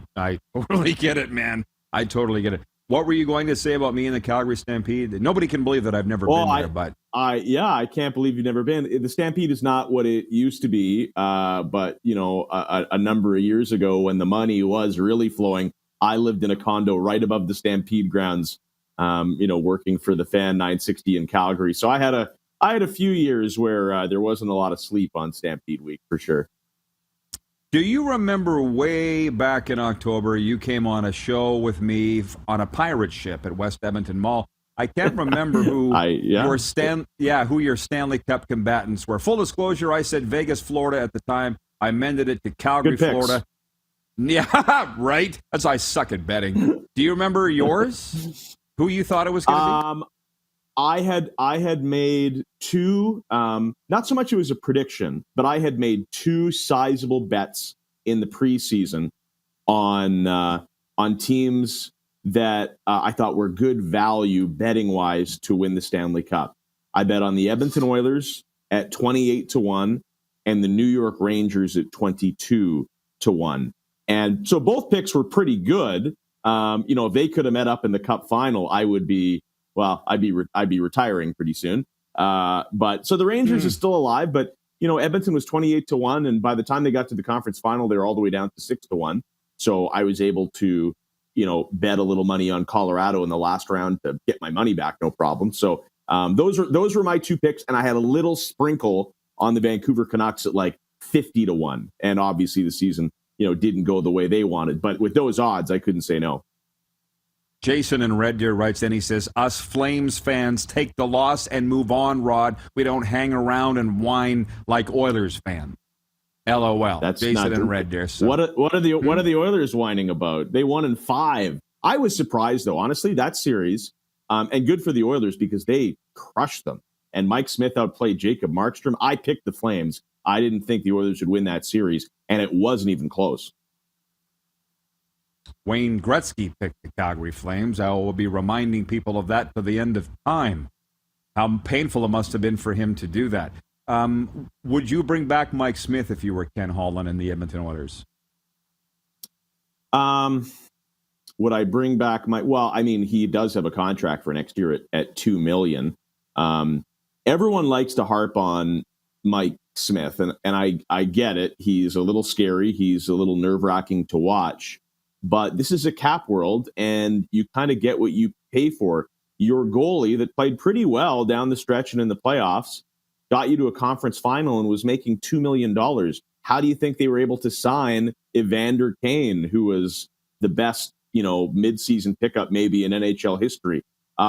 totally get it, man. I totally get it. What were you going to say about me in the Calgary Stampede? Nobody can believe that I've never been there, but I can't believe you've never been. The Stampede is not what it used to be, but a number of years ago when the money was really flowing, I lived in a condo right above the Stampede grounds, working for the Fan 960 in Calgary. So I had a few years where there wasn't a lot of sleep on Stampede week for sure. Do you remember way back in October, you came on a show with me on a pirate ship at West Edmonton Mall? I can't remember who your Stanley Cup combatants were. Full disclosure, I said Vegas, Florida at the time. I amended it to Calgary, Florida. Yeah, right. That's why I suck at betting. Do you remember yours? Who you thought it was going to be? I had made two, not so much it was a prediction, but I had made two sizable bets in the preseason on on teams that I thought were good value betting-wise to win the Stanley Cup. I bet on the Edmonton Oilers at 28-1 and the New York Rangers at 22-1. And so both picks were pretty good. If they could have met up in the Cup final, I'd be retiring pretty soon. But so the Rangers is still alive, but Edmonton was 28-1, and by the time they got to the conference final, they were all the way down to 6-1. So I was able to, bet a little money on Colorado in the last round to get my money back, no problem. So those were my two picks, and I had a little sprinkle on the Vancouver Canucks at like 50-1, and obviously the season didn't go the way they wanted. But with those odds, I couldn't say no. Jason in Red Deer writes in, he says, us Flames fans take the loss and move on, Rod. We don't hang around and whine like Oilers fans. LOL. That's Jason in Red Deer. So. What are the Oilers whining about? They won in 5. I was surprised, though, honestly, that series, and good for the Oilers because they crushed them. And Mike Smith outplayed Jacob Markstrom. I picked the Flames. I didn't think the Oilers would win that series, and it wasn't even close. Wayne Gretzky picked the Calgary Flames. I will be reminding people of that to the end of time. How painful it must have been for him to do that. Would you bring back Mike Smith if you were Ken Holland and the Edmonton Oilers? Would I bring back Mike? Well, I mean, he does have a contract for next year at $2 million. Everyone likes to harp on Mike Smith, and I get it. He's a little scary. He's a little nerve-wracking to watch. But this is a cap world, and you kind of get what you pay for. Your goalie that played pretty well down the stretch and in the playoffs got you to a conference final and was making $2 million. How do you think they were able to sign Evander Kane, who was the best, mid-season pickup maybe in NHL history?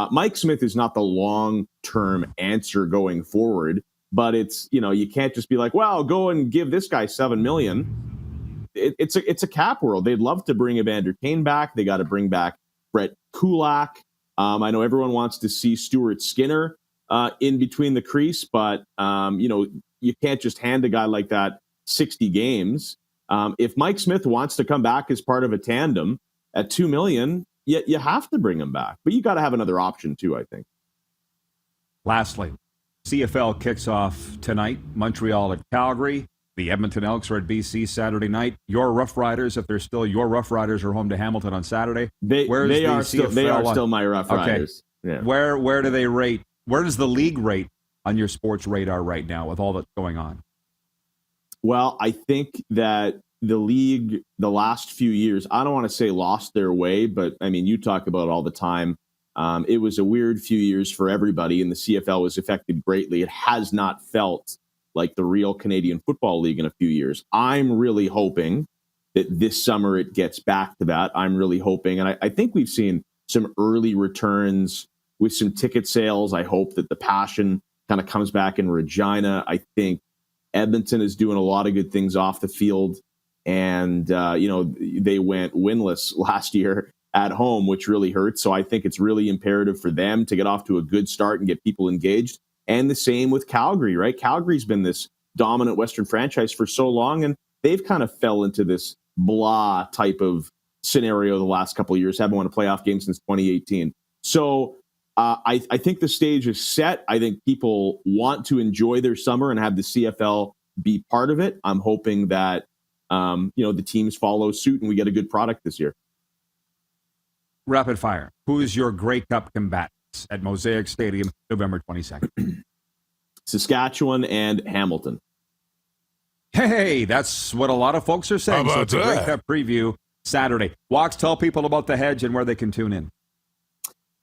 Mike Smith is not the long-term answer going forward, but it's, you can't just be like, well, go and give this guy $7 million. It's a cap world. They'd love to bring Evander Kane back. They got to bring back Brett Kulak. I know everyone wants to see Stuart Skinner in between the crease, but you can't just hand a guy like that 60 games. If Mike Smith wants to come back as part of a tandem at $2 million, you have to bring him back. But you got to have another option too, I think. Lastly, CFL kicks off tonight. Montreal at Calgary. The Edmonton Elks are at BC Saturday night. Your Rough Riders, if they're still your Rough Riders, are home to Hamilton on Saturday. They are still my Rough Riders. Yeah. Where do they rate? Where does the league rate on your sports radar right now with all that's going on? Well, I think that the league, the last few years, I don't want to say lost their way, but I mean, you talk about it all the time. It was a weird few years for everybody, and the CFL was affected greatly. It has not felt like the real Canadian Football League in a few years. I'm really hoping that this summer it gets back to that. I'm really hoping, and I think we've seen some early returns with some ticket sales. I hope that the passion kind of comes back in Regina. I think Edmonton is doing a lot of good things off the field, and they went winless last year at home, which really hurts. So I think it's really imperative for them to get off to a good start and get people engaged. And the same with Calgary, right? Calgary's been this dominant Western franchise for so long, and they've kind of fell into this blah type of scenario the last couple of years, haven't won a playoff game since 2018. So I think the stage is set. I think people want to enjoy their summer and have the CFL be part of it. I'm hoping that the teams follow suit and we get a good product this year. Rapid fire. Who is your Grey Cup combatant at Mosaic Stadium, November 22nd? Saskatchewan and Hamilton. Hey, that's what a lot of folks are saying. So it's a Grey Cup preview Saturday. Walks, tell people about the Hedge and where they can tune in.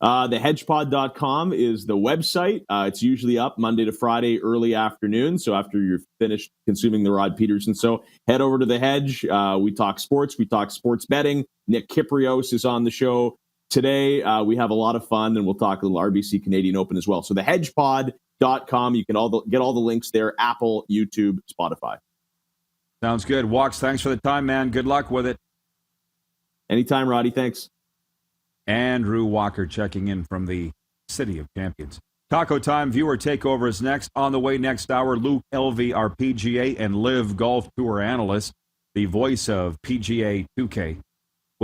TheHedgepod.com is the website. It's usually up Monday to Friday, early afternoon. So after you're finished consuming the Rod Pedersen, so head over to The Hedge. We talk sports. We talk sports betting. Nick Kyprios is on the show today. We have a lot of fun, and we'll talk a little RBC Canadian Open as well. So TheHedgepod.com. You can get all the links there. Apple, YouTube, Spotify. Sounds good. Walks, thanks for the time, man. Good luck with it. Anytime, Roddy. Thanks. Andrew Walker checking in from the City of Champions. Taco Time viewer takeover is next. On the way next hour, Luke Elvy, our PGA and LIV Golf Tour analyst, the voice of PGA 2K.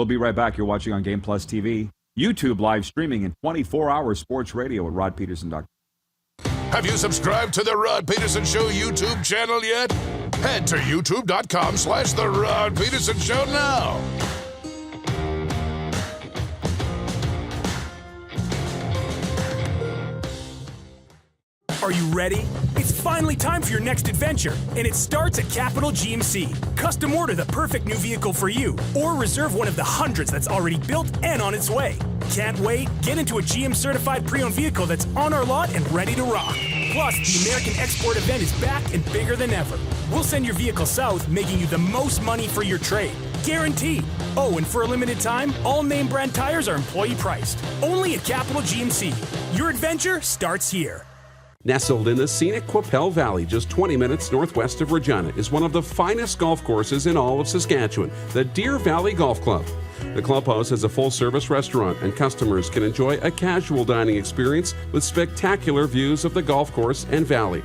We'll be right back. You're watching on Game Plus TV, YouTube live streaming, and 24-hour sports radio at rodpeterson.com. Have you subscribed to the Rod Peterson Show YouTube channel yet? Head to youtube.com/The Rod Peterson Show now. Are you ready? It's finally time for your next adventure, and it starts at Capital GMC. Custom order the perfect new vehicle for you, or reserve one of the hundreds that's already built and on its way. Can't wait? Get into a GM-certified pre-owned vehicle that's on our lot and ready to rock. Plus, the American Export event is back and bigger than ever. We'll send your vehicle south, making you the most money for your trade. Guaranteed. Oh, and for a limited time, all name brand tires are employee priced. Only at Capital GMC. Your adventure starts here. Nestled in the scenic Qu'Appelle Valley, just 20 minutes northwest of Regina, is one of the finest golf courses in all of Saskatchewan, the Deer Valley Golf Club. The clubhouse has a full-service restaurant, and customers can enjoy a casual dining experience with spectacular views of the golf course and valley.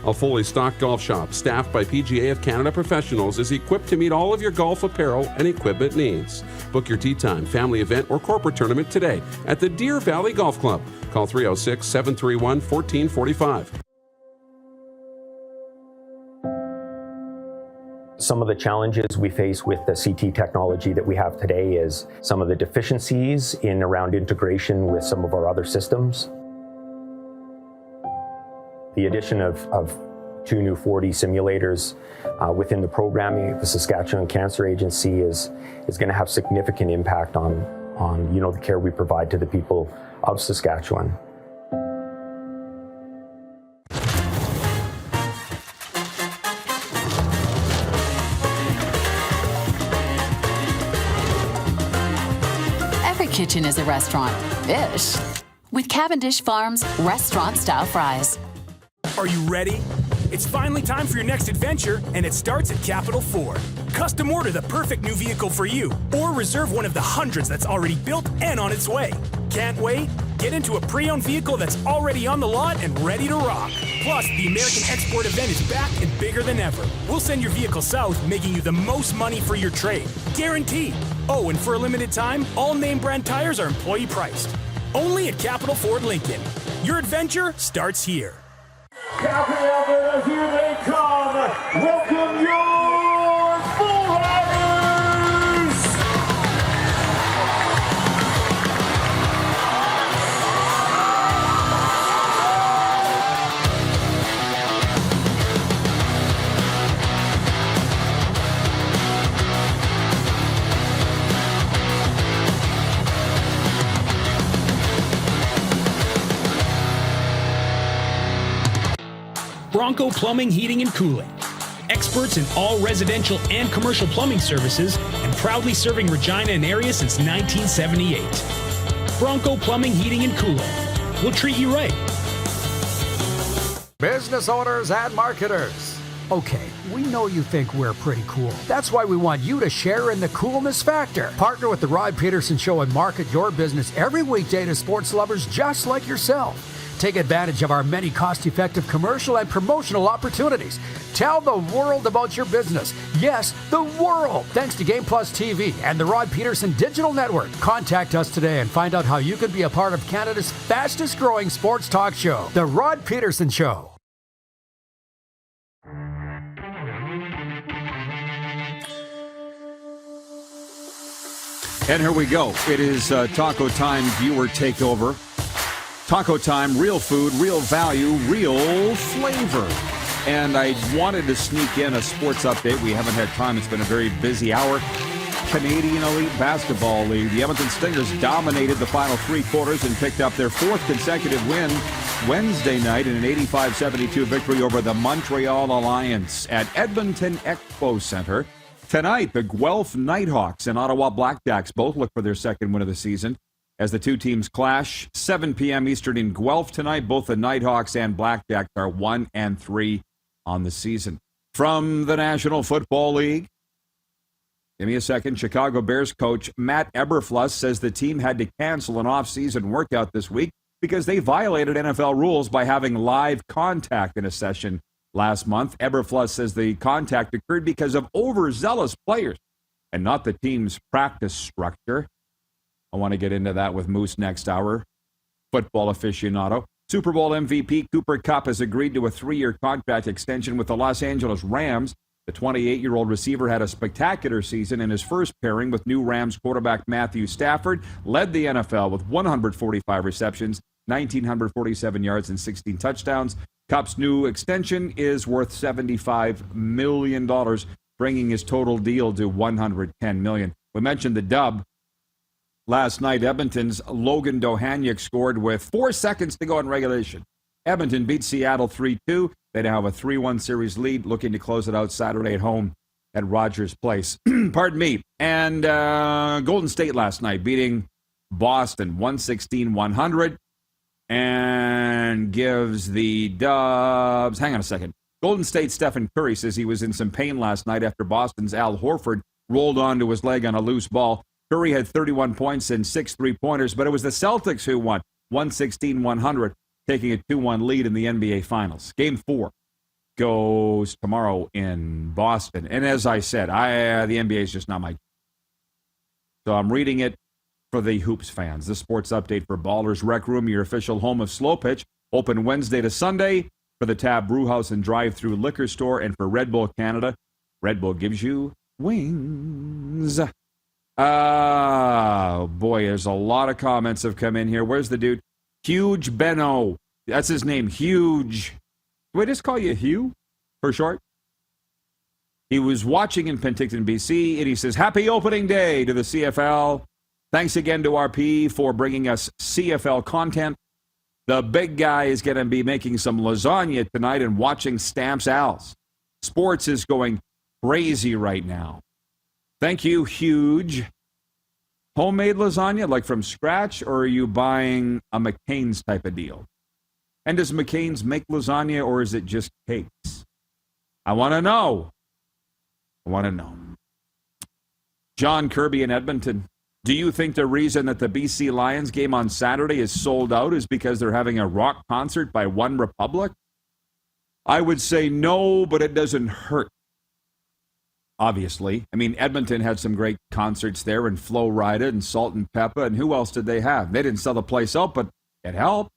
A fully stocked golf shop, staffed by PGA of Canada professionals, is equipped to meet all of your golf apparel and equipment needs. Book your tee time, family event, or corporate tournament today at the Deer Valley Golf Club. Call 306-731-1445. Some of the challenges we face with the CT technology that we have today is some of the deficiencies in around integration with some of our other systems. The addition of 2 new 4D simulators within the programming of the Saskatchewan Cancer Agency is going to have significant impact on the care we provide to the people of Saskatchewan. Every kitchen is a restaurant. Ish. With Cavendish Farms restaurant-style fries. Are you ready? It's finally time for your next adventure, and it starts at Capital Ford. Custom order the perfect new vehicle for you, or reserve one of the hundreds that's already built and on its way. Can't wait? Get into a pre-owned vehicle that's already on the lot and ready to rock. Plus, the American Export event is back and bigger than ever. We'll send your vehicle south, making you the most money for your trade. Guaranteed. Oh, and for a limited time, all name brand tires are employee priced. Only at Capital Ford Lincoln. Your adventure starts here. Calgary, Alberta, here they come. Welcome your Bull Riders! Bronco Plumbing, Heating, and Cooling. Experts in all residential and commercial plumbing services and proudly serving Regina and area since 1978. Bronco Plumbing, Heating, and Cooling. We'll treat you right. Business owners and marketers. Okay, we know you think we're pretty cool. That's why we want you to share in the coolness factor. Partner with the Rod Pedersen Show and market your business every weekday to sports lovers just like yourself. Take advantage of our many cost-effective commercial and promotional opportunities. Tell the world about your business. Yes, the world. Thanks to Game Plus TV and the Rod Peterson Digital Network. Contact us today and find out how you can be a part of Canada's fastest-growing sports talk show, The Rod Peterson Show. And here we go. It is Taco Time viewer takeover. Taco Time, real food, real value, real flavor. And I wanted to sneak in a sports update. We haven't had time. It's been a very busy hour. Canadian Elite Basketball League. The Edmonton Stingers dominated the final 3 quarters and picked up their 4th consecutive win Wednesday night in an 85-72 victory over the Montreal Alliance at Edmonton Expo Center. Tonight, the Guelph Nighthawks and Ottawa Blackjacks both look for their 2nd win of the season as the 2 teams clash. 7 p.m. Eastern in Guelph tonight. Both the Nighthawks and Blackjacks are 1-3 on the season. From the National Football League, give me a second. Chicago Bears coach Matt Eberfluss says the team had to cancel an off-season workout this week because they violated NFL rules by having live contact in a session last month. Eberfluss says the contact occurred because of overzealous players. and not the team's practice structure. I want to get into that with Moose next hour. Football aficionado. Super Bowl MVP Cooper Kupp has agreed to a 3-year contract extension with the Los Angeles Rams. The 28-year-old receiver had a spectacular season in his first pairing with new Rams quarterback Matthew Stafford, led the NFL with 145 receptions, 1,947 yards, and 16 touchdowns. Kupp's new extension is worth $75 million, bringing his total deal to $110 million. We mentioned the dub. Last night, Edmonton's Logan Dohanyuk scored with 4 seconds to go in regulation. Edmonton beat Seattle 3-2. They now have a 3-1 series lead, looking to close it out Saturday at home at Rogers Place. Pardon me. And Golden State last night beating Boston 116-100 and gives the Dubs. Hang on a second. Golden State Stephen Curry says he was in some pain last night after Boston's Al Horford rolled onto his leg on a loose ball. Curry had 31 points and 6 3-pointers, but it was the Celtics who won 116-100, taking a 2-1 lead in the NBA Finals. Game 4 goes tomorrow in Boston. And as I said, the NBA is just not my... So I'm reading it for the Hoops fans. The sports update for Ballers Rec Room, your official home of Slow Pitch, open Wednesday to Sunday for the Tab Brewhouse and Drive-Thru Liquor Store, and for Red Bull Canada. Red Bull gives you wings. Boy, there's a lot of comments have come in here. Where's the dude? Huge Benno. That's his name, Huge. Do I just call you Hugh for short? He was watching in Penticton, BC, and he says, happy opening day to the CFL. Thanks again to RP for bringing us CFL content. The big guy is going to be making some lasagna tonight and watching Stamps Al's. Sports is going crazy right now. Thank you, Huge. Homemade lasagna, like from scratch, or are you buying a McCain's type of deal? And does McCain's make lasagna, or is it just cakes? I want to know. John Kirby in Edmonton. Do you think the reason that the BC Lions game on Saturday is sold out is because they're having a rock concert by One Republic? I would say no, but it doesn't hurt. Obviously. I mean, Edmonton had some great concerts there, and Flo Rida and Salt and Peppa, and who else did they have? They didn't sell the place out, but it helped.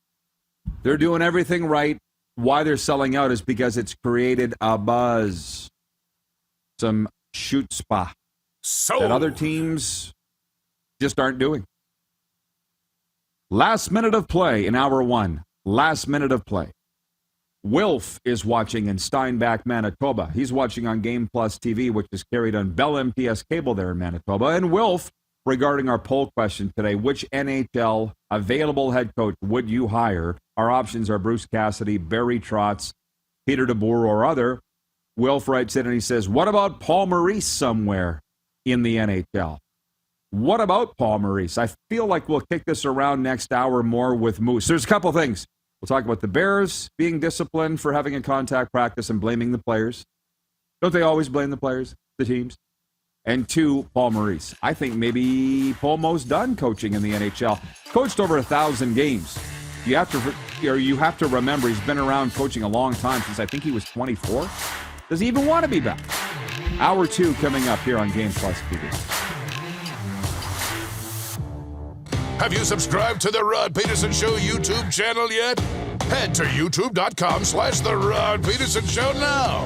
They're doing everything right. Why they're selling out is because it's created a buzz. Some shoot spa that other teams just aren't doing. Last minute of play in hour 1. Last minute of play. Wilf is watching in Steinbach, Manitoba. He's watching on Game Plus TV, which is carried on Bell MTS cable there in Manitoba. And Wilf, regarding our poll question today, which NHL available head coach would you hire? Our options are Bruce Cassidy, Barry Trotz, Peter DeBoer, or other. Wilf writes in and he says, what about Paul Maurice somewhere in the NHL? What about Paul Maurice? I feel like we'll kick this around next hour more with Moose. There's a couple things. We'll talk about the Bears being disciplined for having a contact practice and blaming the players. Don't they always blame the players, the teams? And 2, Paul Maurice. I think maybe Paul Mo's done coaching in the NHL. Coached over 1,000 games. You have to remember he's been around coaching a long time, since I think he was 24. Does he even want to be back? Hour 2 coming up here on Game Plus TV. Have you subscribed to the Rod Pedersen Show YouTube channel yet? Head to youtube.com/The Rod Pedersen Show now.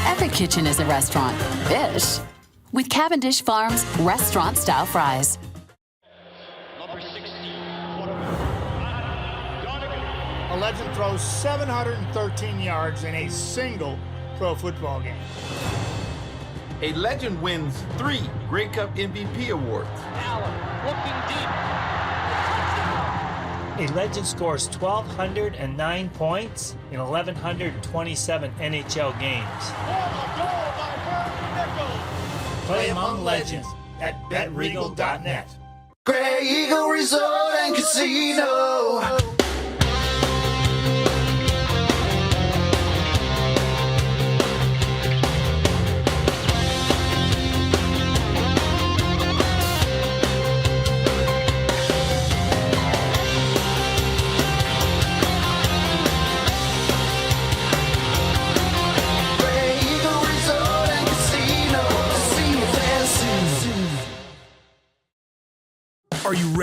Every kitchen is a restaurant. Fish. With Cavendish Farms restaurant-style fries. A legend throws 713 yards in a single pro football game. A legend wins 3 Grey Cup MVP awards. Allen looking deep. A legend scores 1,209 points in 1,127 NHL games. Play among legends at betregal.net. Grey Eagle Resort and Casino.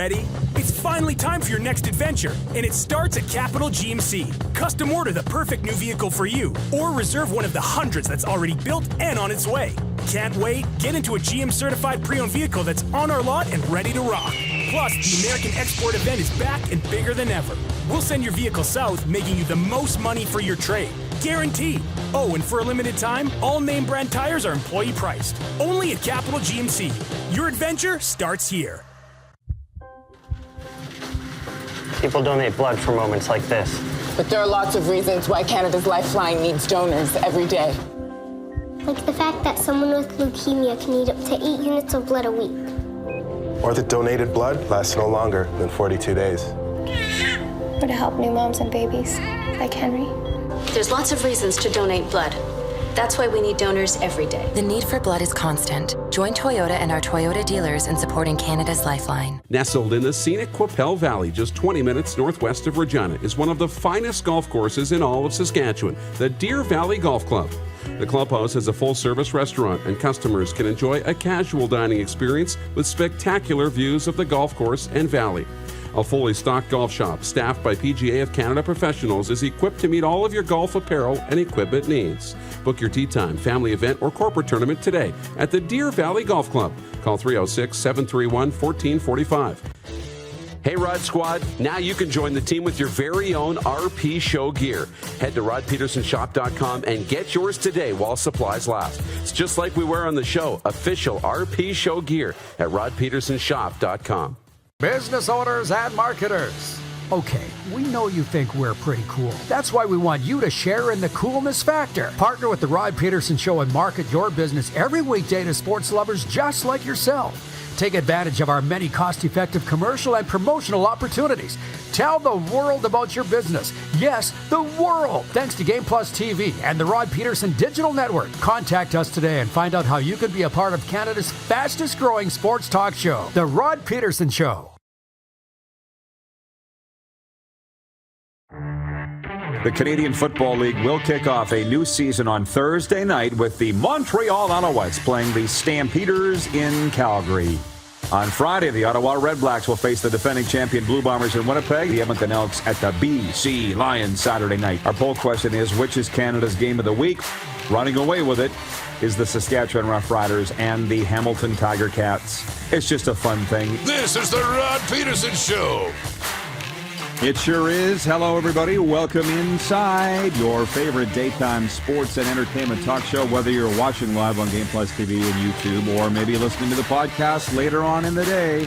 Ready? It's finally time for your next adventure, and it starts at Capital GMC. Custom order the perfect new vehicle for you, or reserve one of the hundreds that's already built and on its way. Can't wait? Get into a GM-certified pre-owned vehicle that's on our lot and ready to rock. Plus, the American Export event is back and bigger than ever. We'll send your vehicle south, making you the most money for your trade. Guaranteed. Oh, and for a limited time, all name brand tires are employee priced. Only at Capital GMC. Your adventure starts here. People donate blood for moments like this. But there are lots of reasons why Canada's Lifeline needs donors every day. Like the fact that someone with leukemia can need up to 8 units of blood a week. Or that donated blood lasts no longer than 42 days. Or to help new moms and babies, like Henry. There's lots of reasons to donate blood. That's why we need donors every day. The need for blood is constant. Join Toyota and our Toyota dealers in supporting Canada's Lifeline. Nestled in the scenic Qu'Appelle Valley, just 20 minutes northwest of Regina, is one of the finest golf courses in all of Saskatchewan, the Deer Valley Golf Club. The clubhouse has a full-service restaurant, and customers can enjoy a casual dining experience with spectacular views of the golf course and valley. A fully stocked golf shop staffed by PGA of Canada professionals is equipped to meet all of your golf apparel and equipment needs. Book your tee time, family event, or corporate tournament today at the Deer Valley Golf Club. Call 306-731-1445. Hey Rod Squad, now you can join the team with your very own RP Show gear. Head to rodpetersonshop.com and get yours today while supplies last. It's just like we wear on the show, official RP Show gear at rodpetersonshop.com. Business owners and marketers. Okay, we know you think we're pretty cool. That's why we want you to share in the coolness factor. Partner with the Rod Pedersen Show and market your business every weekday to sports lovers just like yourself. Take advantage of our many cost-effective commercial and promotional opportunities. Tell the world about your business. Yes, the world. Thanks to Game Plus TV and the Rod Pedersen Digital Network. Contact us today and find out how you can be a part of Canada's fastest-growing sports talk show, The Rod Pedersen Show. The Canadian Football League will kick off a new season on Thursday night with the Montreal Alouettes playing the Stampeders in Calgary. On Friday, the Ottawa Red Blacks will face the defending champion Blue Bombers in Winnipeg, the Edmonton Elks at the BC Lions Saturday night. Our poll question is, which is Canada's game of the week? Running away with it is the Saskatchewan Roughriders and the Hamilton Tiger Cats. It's just a fun thing. This is the Rod Pedersen Show. It sure is. Hello, everybody. Welcome inside your favorite daytime sports and entertainment talk show, whether you're watching live on Game Plus TV and YouTube or maybe listening to the podcast later on in the day.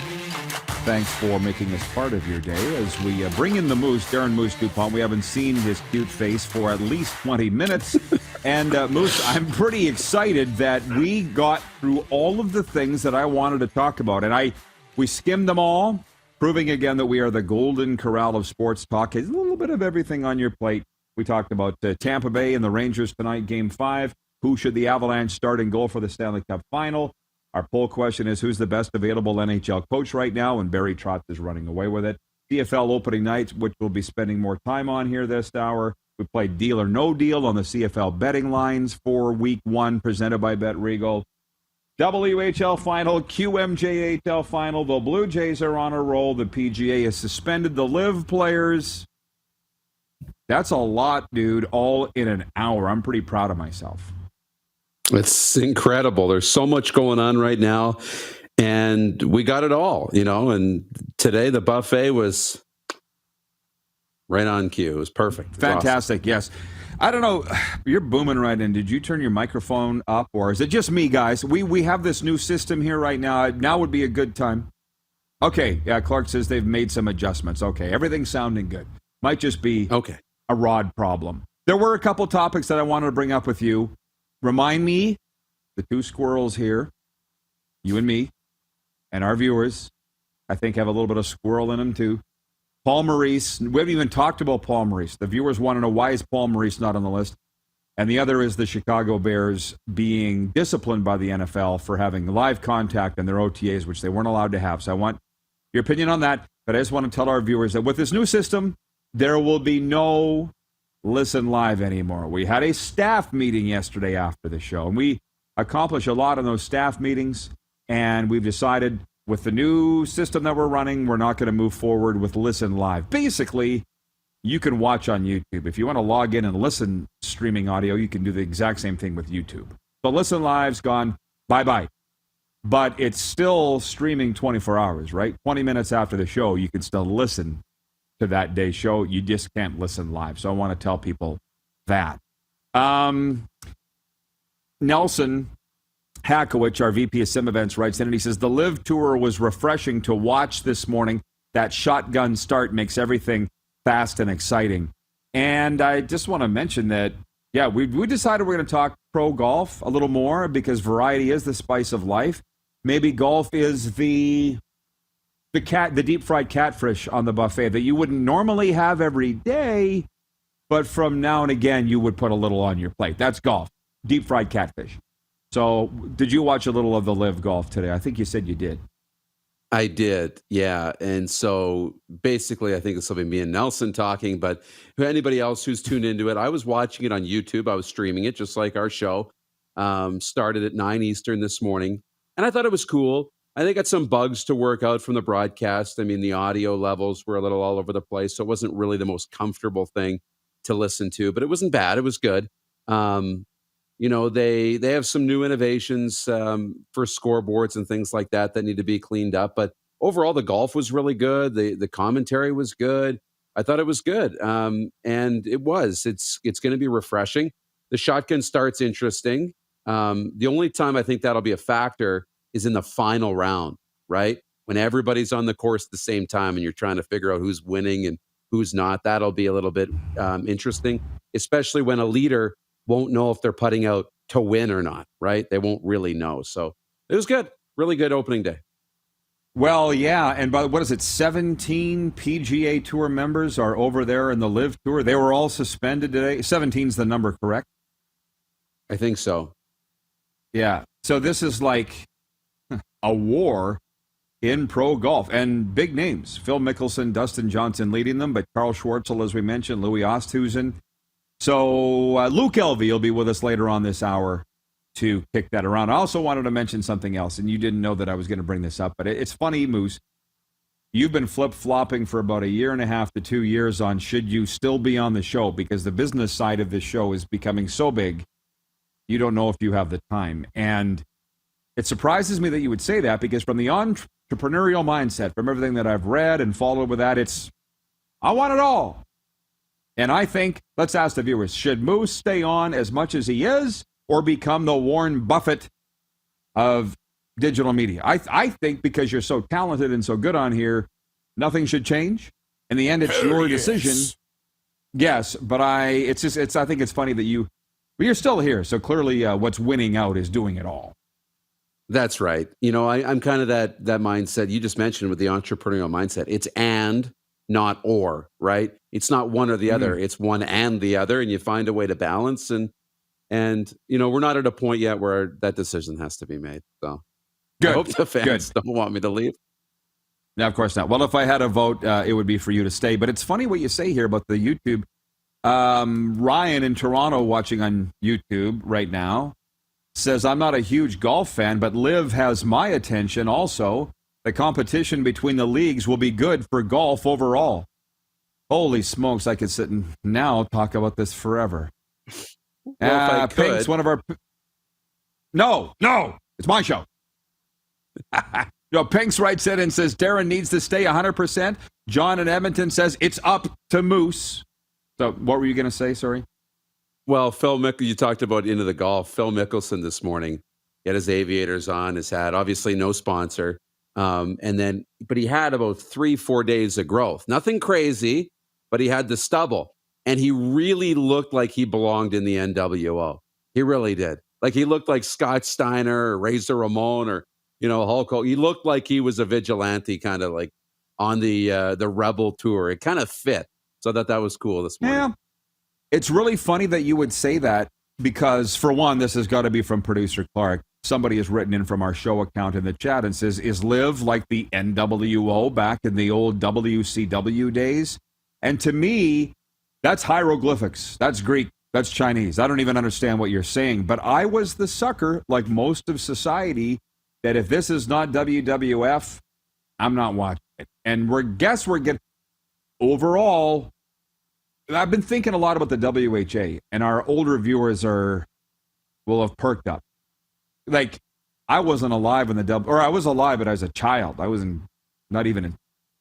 Thanks for making this part of your day as we bring in the Moose, Darren Moose Dupont. We haven't seen his cute face for at least 20 minutes. And Moose, I'm pretty excited that we got through all of the things that I wanted to talk about. And we skimmed them all, proving again that we are the golden corral of sports talk. There's a little bit of everything on your plate. We talked about Tampa Bay and the Rangers tonight, Game 5. Who should the Avalanche start in goal for the Stanley Cup Final? Our poll question is, who's the best available NHL coach right now? And Barry Trotz is running away with it. CFL opening night, which we'll be spending more time on here this hour. We played Deal or No Deal on the CFL betting lines for Week 1, presented by BetRegal. WHL Final, QMJHL Final. The Blue Jays are on a roll. The PGA has suspended the LIV players. That's a lot, dude, all in an hour. I'm pretty proud of myself. It's incredible. There's so much going on right now, and we got it all, and today the buffet was right on cue. It was perfect. It was fantastic, awesome. Yes. I don't know. You're booming right in. Did you turn your microphone up, or is it just me, guys? We have this new system here right now. Now would be a good time. Okay. Yeah, Clark says they've made some adjustments. Okay. Everything's sounding good. Might just be a Rod problem. There were a couple topics that I wanted to bring up with you. Remind me, the two squirrels here, you and me, and our viewers, I think have a little bit of squirrel in them too. Paul Maurice, we haven't even talked about Paul Maurice. The viewers want to know, why is Paul Maurice not on the list? And the other is the Chicago Bears being disciplined by the NFL for having live contact in their OTAs, which they weren't allowed to have. So I want your opinion on that. But I just want to tell our viewers that with this new system, there will be no Listen Live anymore. We had a staff meeting yesterday after the show, and we accomplished a lot in those staff meetings, and we've decided with the new system that we're running, we're not going to move forward with Listen Live. Basically, you can watch on YouTube. If you want to log in and listen streaming audio, you can do the exact same thing with YouTube. So Listen Live's gone, bye-bye. But it's still streaming 24 hours, right? 20 minutes after the show, you can still listen to that day's show. You just can't listen live. So I want to tell people that. Nelson Hakowich, our VP of Sim Events, writes in and he says, the LIV Tour was refreshing to watch this morning. That shotgun start makes everything fast and exciting. And I just want to mention that, yeah, we decided we're going to talk pro golf a little more because variety is the spice of life. Maybe golf is the deep fried catfish on the buffet that you wouldn't normally have every day, but from now and again you would put a little on your plate. That's golf, deep fried catfish. So, did you watch a little of the LIV Golf today? I think you said you did. I did, yeah. And so basically, I think this will be me and Nelson talking, but anybody else who's tuned into it, I was watching it on YouTube. I was streaming it just like our show. Started at 9 Eastern this morning, and I thought it was cool. I think got some bugs to work out from the broadcast. I mean, the audio levels were a little all over the place, so it wasn't really the most comfortable thing to listen to, but it wasn't bad. It was good. You know, they have some new innovations for scoreboards and things like that need to be cleaned up. But overall, the golf was really good. The commentary was good. I thought it was good, and it was. It's going to be refreshing. The shotgun start's interesting. The only time I think that'll be a factor is in the final round, right? When everybody's on the course at the same time and you're trying to figure out who's winning and who's not. That'll be a little bit interesting, especially when a leader won't know if they're putting out to win or not, right? They won't really know. So it was good. Really good opening day. Well, yeah. And by what is it? 17 PGA Tour members are over there in the LIV Tour. They were all suspended today. 17's the number, correct? I think so. Yeah. So this is like a war in pro golf, and big names. Phil Mickelson, Dustin Johnson leading them, but Carl Schwartzel, as we mentioned, Louis Oosthuizen. So Luke Elvy will be with us later on this hour to kick that around. I also wanted to mention something else, and you didn't know that I was going to bring this up, but it's funny, Moose. You've been flip-flopping for about 1.5 to 2 years on should you still be on the show, because the business side of this show is becoming so big, you don't know if you have the time. And it surprises me that you would say that, because from the entrepreneurial mindset, from everything that I've read and followed with that, it's, I want it all. And I think, let's ask the viewers, should Moose stay on as much as he is or become the Warren Buffett of digital media? I think because you're so talented and so good on here, nothing should change. In the end, it's your decision. Yes, but I think it's funny that you're still here. So clearly what's winning out is doing it all. That's right. You know, I'm kind of that mindset you just mentioned with the entrepreneurial mindset. It's and, not or, right? It's not one or the other. It's one and the other, and you find a way to balance. And you know, we're not at a point yet where that decision has to be made. So good. I hope the fans don't want me to leave. No, of course not. Well, if I had a vote, it would be for you to stay. But it's funny what you say here about the YouTube. Ryan in Toronto, watching on YouTube right now, says, I'm not a huge golf fan, but LIV has my attention also. The competition between the leagues will be good for golf overall. Holy smokes, I could sit and now talk about this forever. Well, Pink's one of our... No, it's my show. Pink's writes in and says, Darren needs to stay 100%. John in Edmonton says, it's up to Moose. So what were you going to say, sorry? Well, you talked about into the golf. Phil Mickelson this morning, he had his aviators on, his hat, obviously no sponsor. But he had about 3-4 days of growth. Nothing crazy, but he had the stubble. And he really looked like he belonged in the NWO. He really did. Like he looked like Scott Steiner or Razor Ramon or, Hulk Hogan. He looked like he was a vigilante kind of like on the Rebel tour. It kind of fit. So I thought that was cool this morning. Yeah. It's really funny that you would say that because, for one, this has got to be from producer Clark. Somebody has written in from our show account in the chat and says, is LIV like the NWO back in the old WCW days? And to me, that's hieroglyphics. That's Greek. That's Chinese. I don't even understand what you're saying. But I was the sucker, like most of society, that if this is not WWF, I'm not watching it. And we're getting overall. I've been thinking a lot about the WHA, and our older viewers will have perked up. Like, I wasn't alive when I was alive, but I was a child. I was not even in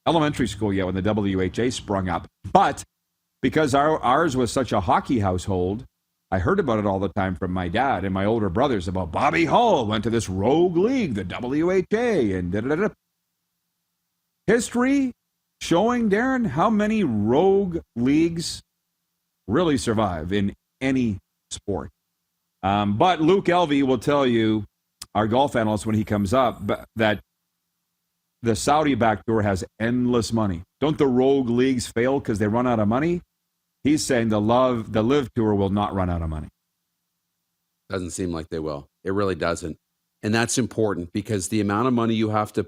elementary school yet when the WHA sprung up. But because ours was such a hockey household, I heard about it all the time from my dad and my older brothers about Bobby Hull went to this rogue league, the WHA, and da-da-da-da. History showing, Darren, how many rogue leagues really survive in any sport. But Luke Elvy will tell you, our golf analyst, when he comes up, that the Saudi-backed tour has endless money. Don't the rogue leagues fail because they run out of money? He's saying the LIV tour will not run out of money. Doesn't seem like they will. It really doesn't. And that's important because the amount of money you have to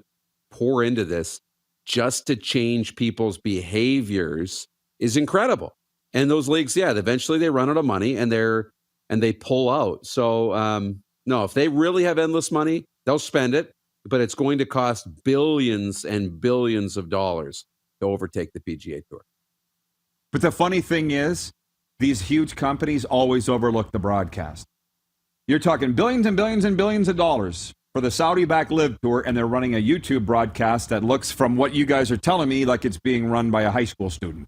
pour into this just to change people's behaviors is incredible. And those leagues, yeah, eventually they run out of money and they pull out. So no, if they really have endless money, they'll spend it, but it's going to cost billions and billions of dollars to overtake the PGA Tour. But the funny thing is, these huge companies always overlook the broadcast. You're talking billions and billions and billions of dollars for the Saudi-backed LIV Tour, and they're running a YouTube broadcast that looks, from what you guys are telling me, like it's being run by a high school student.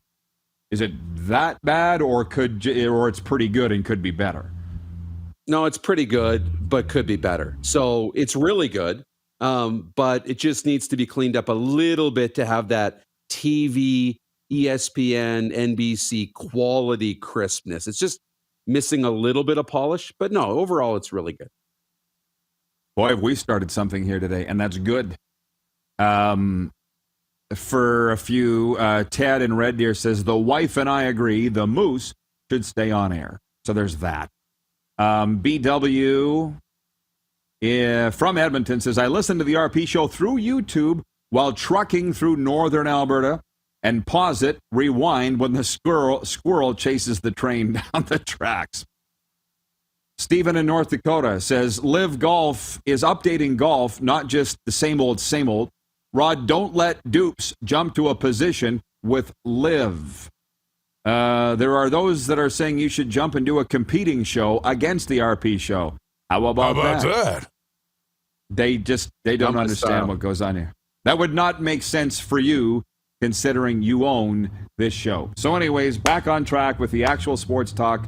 Is it that bad, or it's pretty good and could be better? No, it's pretty good, but could be better. So it's really good, but it just needs to be cleaned up a little bit to have that TV, ESPN, NBC quality crispness. It's just missing a little bit of polish, but no, overall it's really good. Boy, have we started something here today, and that's good. For a few, Ted in Red Deer says, the wife and I agree the Moose should stay on air. So there's that. BW from Edmonton says, I listened to the RP show through YouTube while trucking through northern Alberta, and pause it, rewind when the squirrel chases the train down the tracks. Stephen in North Dakota says, LIV Golf is updating golf, not just the same old, same old. Rod, don't let dupes jump to a position with LIV. There are those that are saying you should jump and do a competing show against the RP show. How about that? They don't understand what goes on here. That would not make sense for you, considering you own this show. So anyways, back on track with the actual sports talk.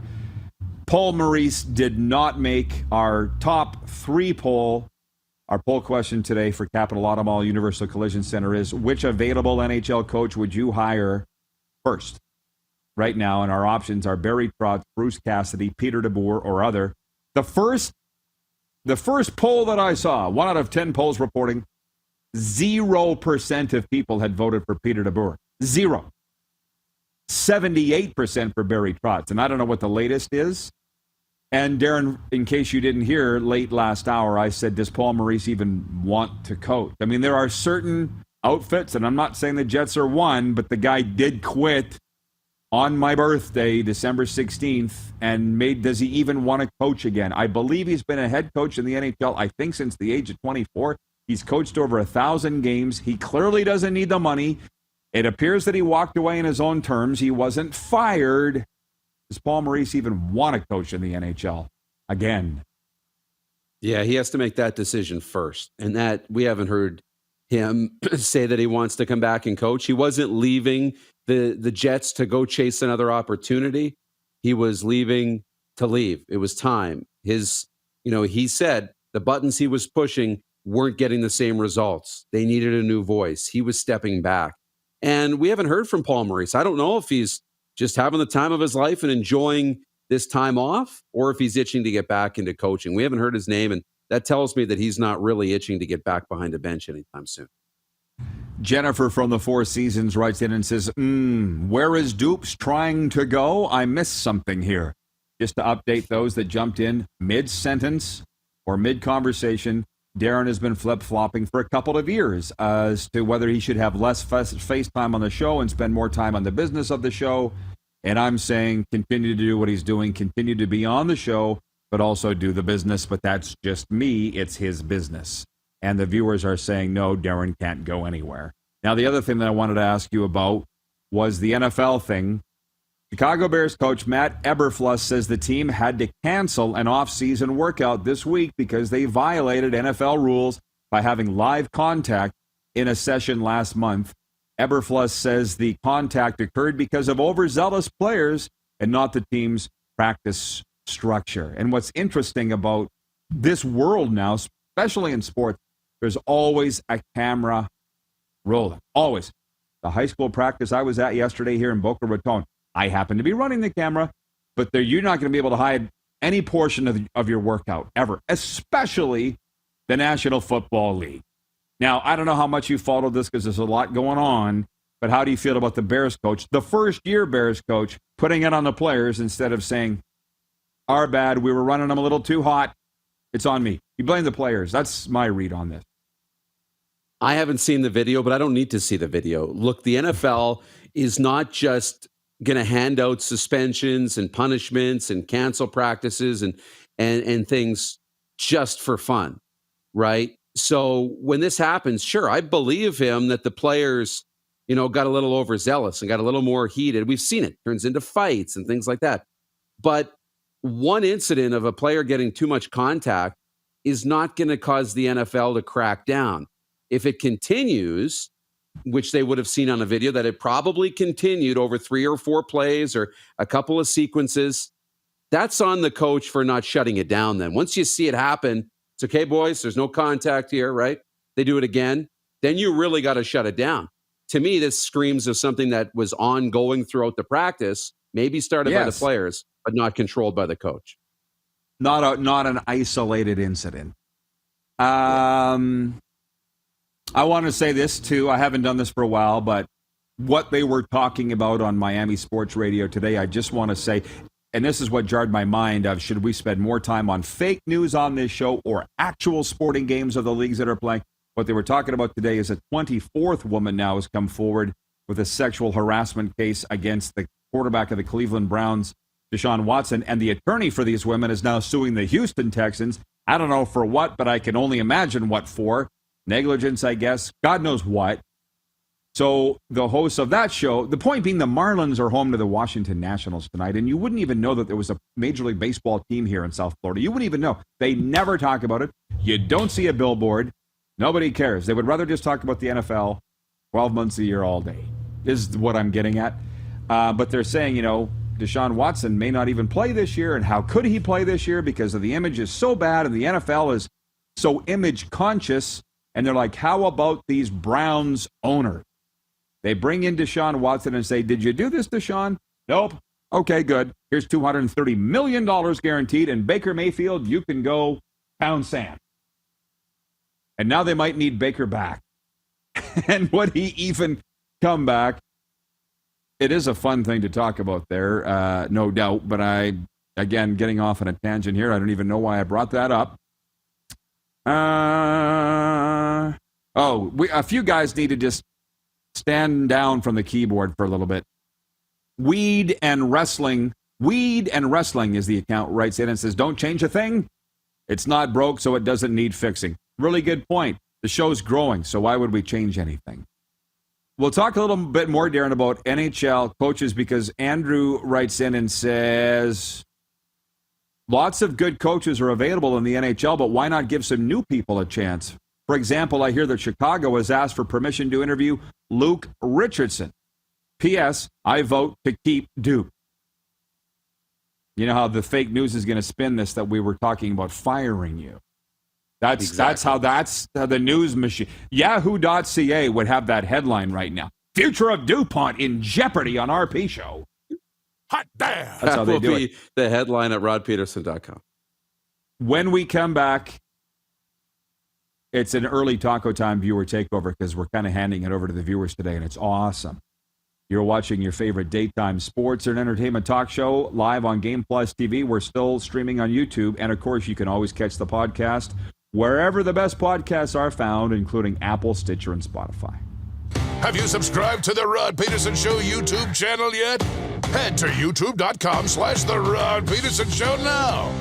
Paul Maurice did not make our top 3 poll. Our poll question today for Capital Auto Mall Universal Collision Center is, which available NHL coach would you hire first right now? And our options are Barry Trotz, Bruce Cassidy, Peter DeBoer, or other. The first poll that I saw, 1 out of 10 polls reporting, 0% of people had voted for Peter DeBoer. 0. 78% for Barry Trotz. And I don't know what the latest is. And Darren, in case you didn't hear, late last hour, I said, does Paul Maurice even want to coach? I mean, there are certain outfits, and I'm not saying the Jets are one, but the guy did quit on my birthday, December 16th, and does he even want to coach again? I believe he's been a head coach in the NHL, I think, since the age of 24. He's coached over 1,000 games. He clearly doesn't need the money. It appears that he walked away in his own terms. He wasn't fired. Does Paul Maurice even want to coach in the NHL again? Yeah, he has to make that decision first. And that we haven't heard him say that he wants to come back and coach. He wasn't leaving the Jets to go chase another opportunity. He was leaving to leave. It was time. He said the buttons he was pushing weren't getting the same results. They needed a new voice. He was stepping back. And we haven't heard from Paul Maurice. I don't know if he's just having the time of his life and enjoying this time off, or if he's itching to get back into coaching. We haven't heard his name, and that tells me that he's not really itching to get back behind a bench anytime soon. Jennifer from the Four Seasons writes in and says, where is Dupes trying to go? I missed something here. Just to update those that jumped in mid-sentence or mid-conversation, Darren has been flip-flopping for a couple of years as to whether he should have less face time on the show and spend more time on the business of the show. And I'm saying continue to do what he's doing, continue to be on the show, but also do the business. But that's just me. It's his business. And the viewers are saying, no, Darren can't go anywhere. Now, the other thing that I wanted to ask you about was the NFL thing. Chicago Bears coach Matt Eberflus says the team had to cancel an off-season workout this week because they violated NFL rules by having live contact in a session last month. Eberflus says the contact occurred because of overzealous players and not the team's practice structure. And what's interesting about this world now, especially in sports, there's always a camera rolling. Always. The high school practice I was at yesterday here in Boca Raton, I happen to be running the camera, but you're not going to be able to hide any portion of your workout ever, especially the National Football League. Now, I don't know how much you followed this because there's a lot going on, but how do you feel about the Bears coach, the first-year Bears coach, putting it on the players instead of saying, our bad, we were running them a little too hot, it's on me. You blame the players. That's my read on this. I haven't seen the video, but I don't need to see the video. Look, the NFL is not just going to hand out suspensions and punishments and cancel practices and things just for fun, right? So when this happens, sure, I believe him that the players, got a little overzealous and got a little more heated. We've seen it turns into fights and things like that. But one incident of a player getting too much contact is not going to cause the NFL to crack down. If it continues, which they would have seen on a video, that it probably continued over 3 or 4 plays or a couple of sequences, that's on the coach for not shutting it down then. Once you see it happen, it's okay, boys, there's no contact here, right? They do it again, then you really got to shut it down. To me, this screams of something that was ongoing throughout the practice, maybe started by the players, but not controlled by the coach. Not an isolated incident. I want to say this, too. I haven't done this for a while, but what they were talking about on Miami Sports Radio today, I just want to say, and this is what jarred my mind of, should we spend more time on fake news on this show or actual sporting games of the leagues that are playing? What they were talking about today is a 24th woman now has come forward with a sexual harassment case against the quarterback of the Cleveland Browns, Deshaun Watson, and the attorney for these women is now suing the Houston Texans. I don't know for what, but I can only imagine what for. Negligence, I guess. God knows what. So the hosts of that show, the point being the Marlins are home to the Washington Nationals tonight, and you wouldn't even know that there was a Major League Baseball team here in South Florida. You wouldn't even know. They never talk about it. You don't see a billboard. Nobody cares. They would rather just talk about the NFL 12 months a year all day, is what I'm getting at. But they're saying, Deshaun Watson may not even play this year, and how could he play this year because of the image is so bad, and the NFL is so image conscious. And they're like, how about these Browns owners? They bring in Deshaun Watson and say, did you do this, Deshaun? Nope. Okay, good. Here's $230 million guaranteed. And Baker Mayfield, you can go pound sand. And now they might need Baker back. And would he even come back? It is a fun thing to talk about there, no doubt. But again, getting off on a tangent here. I don't even know why I brought that up. A few guys need to just stand down from the keyboard for a little bit. Weed and Wrestling is the account writes in and says, don't change a thing. It's not broke, so it doesn't need fixing. Really good point. The show's growing, so why would we change anything? We'll talk a little bit more, Darren, about NHL coaches because Andrew writes in and says, lots of good coaches are available in the NHL, but why not give some new people a chance? For example, I hear that Chicago has asked for permission to interview Luke Richardson. P.S. I vote to keep Duke. You know how the fake news is going to spin this that we were talking about firing you. That's how the news machine. Yahoo.ca would have that headline right now. Future of DuPont in jeopardy on RP show. Hot damn. That's how they do it. The headline at rodpeterson.com. When we come back, it's an early Taco Time viewer takeover because we're kind of handing it over to the viewers today, and it's awesome. You're watching your favorite daytime sports and entertainment talk show live on Game Plus TV. We're still streaming on YouTube, and of course, you can always catch the podcast wherever the best podcasts are found, including Apple, Stitcher, and Spotify. Have you subscribed to the Rod Peterson Show YouTube channel yet? Head to youtube.com/The Rod Peterson Show now.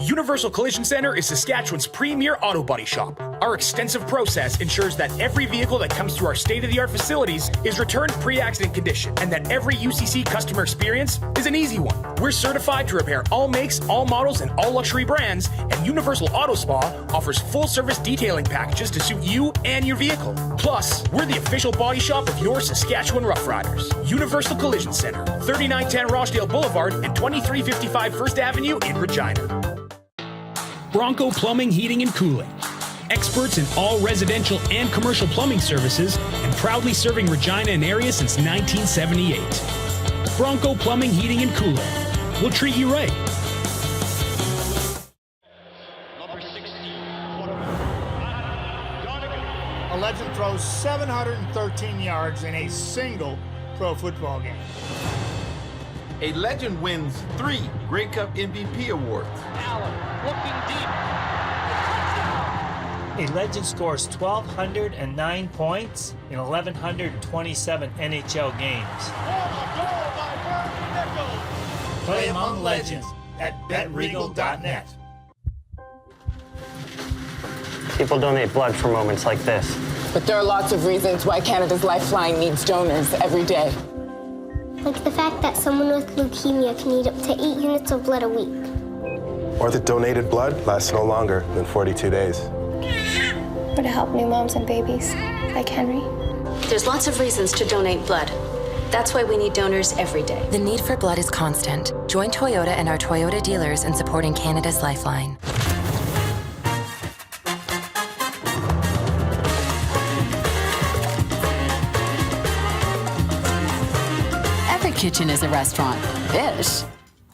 Universal Collision Center is Saskatchewan's premier auto body shop. Our extensive process ensures that every vehicle that comes through our state-of-the-art facilities is returned pre-accident condition, and that every UCC customer experience is an easy one. We're certified to repair all makes, all models, and all luxury brands, and Universal Auto Spa offers full-service detailing packages to suit you and your vehicle. Plus, we're the official body shop of your Saskatchewan Rough Riders. Universal Collision Center, 3910 Rochdale Boulevard and 2355 First Avenue in Regina. Bronco Plumbing, Heating, and Cooling. Experts in all residential and commercial plumbing services and proudly serving Regina and area since 1978. Bronco Plumbing, Heating, and Cooling. We'll treat you right. A legend throws 713 yards in a single pro football game. A legend wins 3 Grey Cup MVP awards. Allen looking deep. A legend scores 1,209 points in 1,127 NHL games. Play among legends at betregal.net. People donate blood for moments like this. But there are lots of reasons why Canada's Lifeline needs donors every day. Like the fact that someone with leukemia can need up to 8 units of blood a week. Or that donated blood lasts no longer than 42 days. Or to help new moms and babies, like Henry. There's lots of reasons to donate blood. That's why we need donors every day. The need for blood is constant. Join Toyota and our Toyota dealers in supporting Canada's Lifeline. Every kitchen is a restaurant. Ish.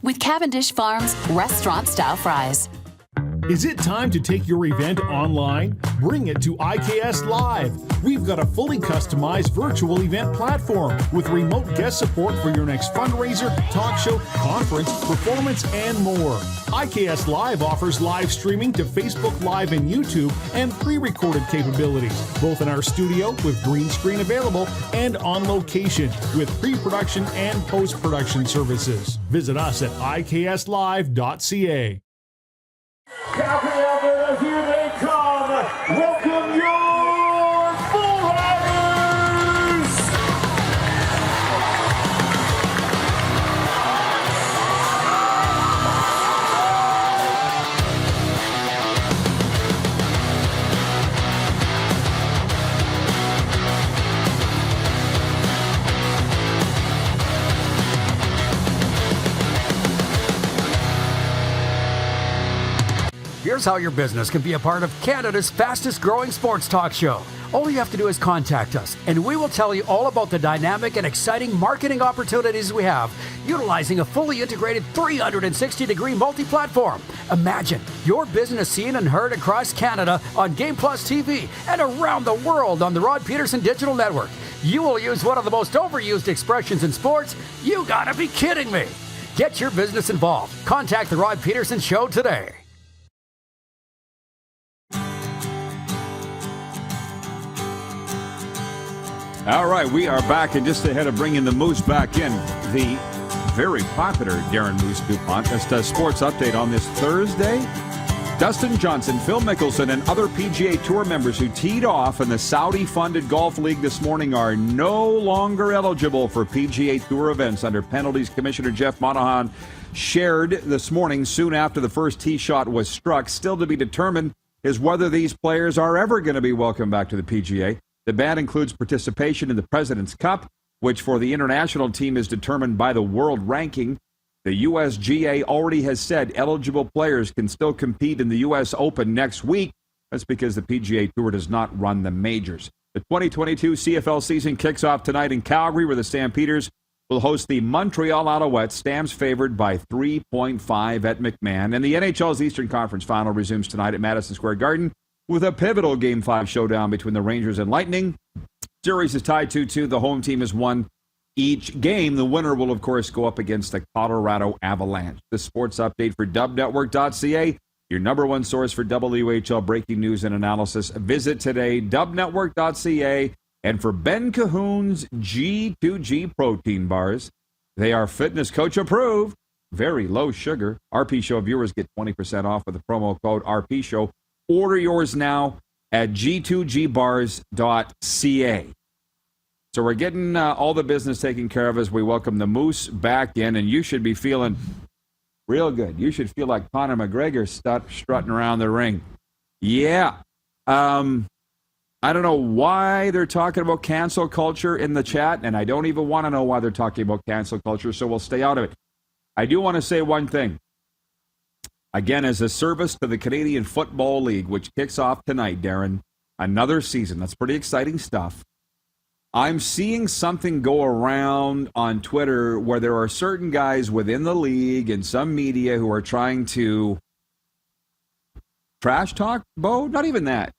With Cavendish Farms restaurant-style fries. Is it time to take your event online? Bring it to IKS Live. We've got a fully customized virtual event platform with remote guest support for your next fundraiser, talk show, conference, performance, and more. IKS Live offers live streaming to Facebook Live and YouTube and pre-recorded capabilities, both in our studio with green screen available and on location with pre-production and post-production services. Visit us at ikslive.ca. Calgary, Alberta, here they come. Welcome your Bull Riders! Here's how your business can be a part of Canada's fastest growing sports talk show. All you have to do is contact us, and we will tell you all about the dynamic and exciting marketing opportunities we have, utilizing a fully integrated 360-degree multi-platform. Imagine your business seen and heard across Canada on Game Plus TV and around the world on the Rod Pedersen Digital Network. You will use one of the most overused expressions in sports. You gotta be kidding me. Get your business involved. Contact the Rod Pedersen Show today. All right, we are back, and just ahead of bringing the Moose back in, the very popular Darren Moose DuPont. That's the sports update on this Thursday. Dustin Johnson, Phil Mickelson, and other PGA Tour members who teed off in the Saudi-funded Golf League this morning are no longer eligible for PGA Tour events under penalties. Commissioner Jeff Monahan shared this morning soon after the first tee shot was struck. Still to be determined is whether these players are ever going to be welcomed back to the PGA. The ban includes participation in the President's Cup, which for the international team is determined by the world ranking. The USGA already has said eligible players can still compete in the U.S. Open next week. That's because the PGA Tour does not run the majors. The 2022 CFL season kicks off tonight in Calgary, where the Stampeders will host the Montreal Alouettes. Stamps favored by 3.5 at McMahon. And the NHL's Eastern Conference Final resumes tonight at Madison Square Garden with a pivotal Game 5 showdown between the Rangers and Lightning. Series is tied 2-2. The home team has won each game. The winner will, of course, go up against the Colorado Avalanche. The sports update for dubnetwork.ca, your number one source for WHL breaking news and analysis. Visit today, dubnetwork.ca. And for Ben Cahoon's G2G protein bars, they are fitness coach approved. very low sugar. RP Show viewers get 20% off with the promo code RP Show. Order yours now at g2gbars.ca. So we're getting all the business taken care of as we welcome the Moose back in, and you should be feeling real good. You should feel like Conor McGregor strutting around the ring. Yeah. I don't know why they're talking about cancel culture in the chat, and I don't even want to know why they're talking about cancel culture, so we'll stay out of it. I do want to say one thing. Again, as a service to the Canadian Football League, which kicks off tonight, Darren, another season. That's pretty exciting stuff. I'm seeing something go around on Twitter where there are certain guys within the league and some media who are trying to trash talk Bo. Not even that.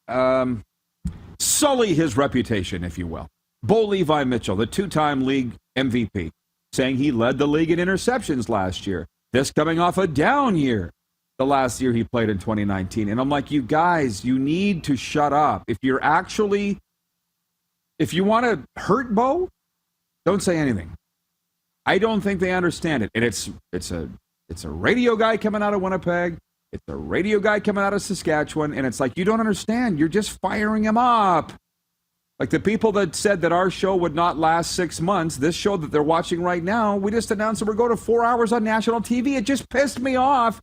Sully his reputation, if you will. Bo Levi Mitchell, the two-time league MVP, saying he led the league in interceptions last year. This coming off a down year, the last year he played in 2019. And I'm like, you guys, you need to shut up. If you want to hurt Bo, don't say anything. I don't think they understand it. And it's a radio guy coming out of Winnipeg. It's a radio guy coming out of Saskatchewan, and it's like, you don't understand. You're just firing him up. Like the people that said that our show would not last 6 months, this show that they're watching right now, we just announced that we're going to 4 hours on national TV. It just pissed me off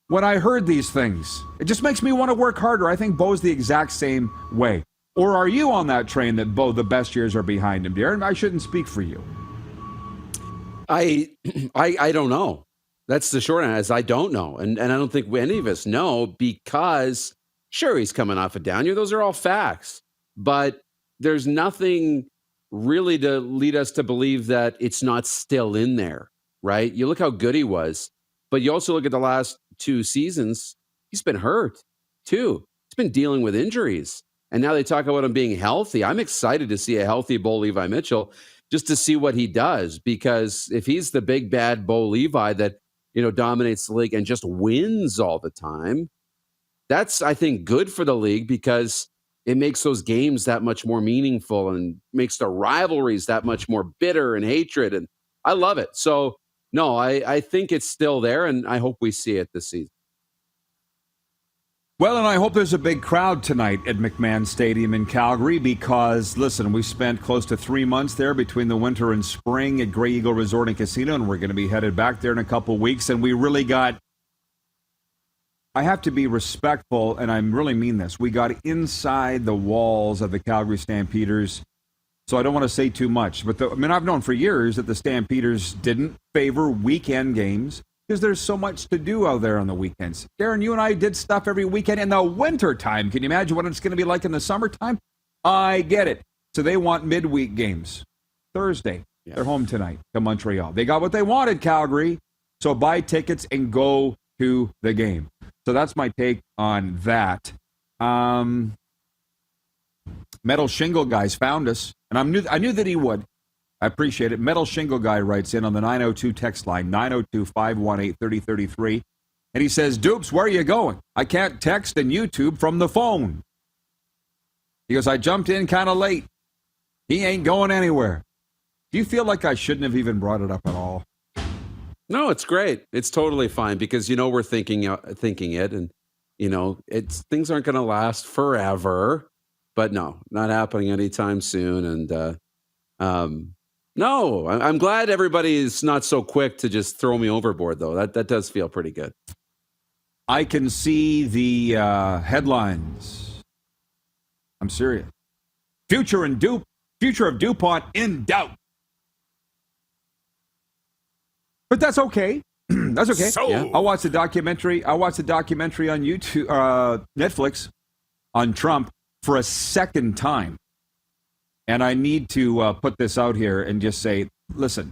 when I heard these things. It just makes me want to work harder. I think Bo's the exact same way. Or are you on that train that Bo, the best years are behind him, Darren? I shouldn't speak for you. I don't know. That's the short answer. I don't know. And I don't think any of us know because, sure, he's coming off a down year. Those are all facts. But there's nothing really to lead us to believe that it's not still in there, right? You look how good he was. But you also look at the last 2 seasons. He's been hurt, too. He's been dealing with injuries. And now they talk about him being healthy. I'm excited to see a healthy Bo Levi Mitchell just to see what he does. Because if he's the big, bad Bo Levi that dominates the league and just wins all the time, that's, I think, good for the league because it makes those games that much more meaningful and makes the rivalries that much more bitter and hatred. And I love it. So, no, I think it's still there, and I hope we see it this season. Well, and I hope there's a big crowd tonight at McMahon Stadium in Calgary because, listen, we spent close to 3 months there between the winter and spring at Grey Eagle Resort and Casino, and we're going to be headed back there in a couple weeks. And we really got, I have to be respectful, and I really mean this, we got inside the walls of the Calgary Stampeders, so I don't want to say too much. But I've known for years that the Stampeders didn't favor weekend games, because there's so much to do out there on the weekends. Darren, you and I did stuff every weekend in the winter time. Can you imagine what it's going to be like in the summertime? I get it. So they want midweek games. Thursday, They're home tonight to Montreal. They got what they wanted, Calgary. So buy tickets and go to the game. So that's my take on that. Metal Shingle Guys found us, and I knew that he would. I appreciate it. Metal Shingle Guy writes in on the 902 text line, 902-518-3033. And he says, Dupes, where are you going? I can't text and YouTube from the phone. He goes, I jumped in kind of late. He ain't going anywhere. Do you feel like I shouldn't have even brought it up at all? No, it's great. It's totally fine because, we're thinking it. And, things aren't going to last forever. But no, not happening anytime soon. And, no, I'm glad everybody is not so quick to just throw me overboard, though. That does feel pretty good. I can see the headlines. I'm serious. Future of DuPont in doubt. But that's okay. That's okay. I'll watch the documentary. On YouTube, Netflix, on Trump for a second time. And I need to put this out here and just say, listen,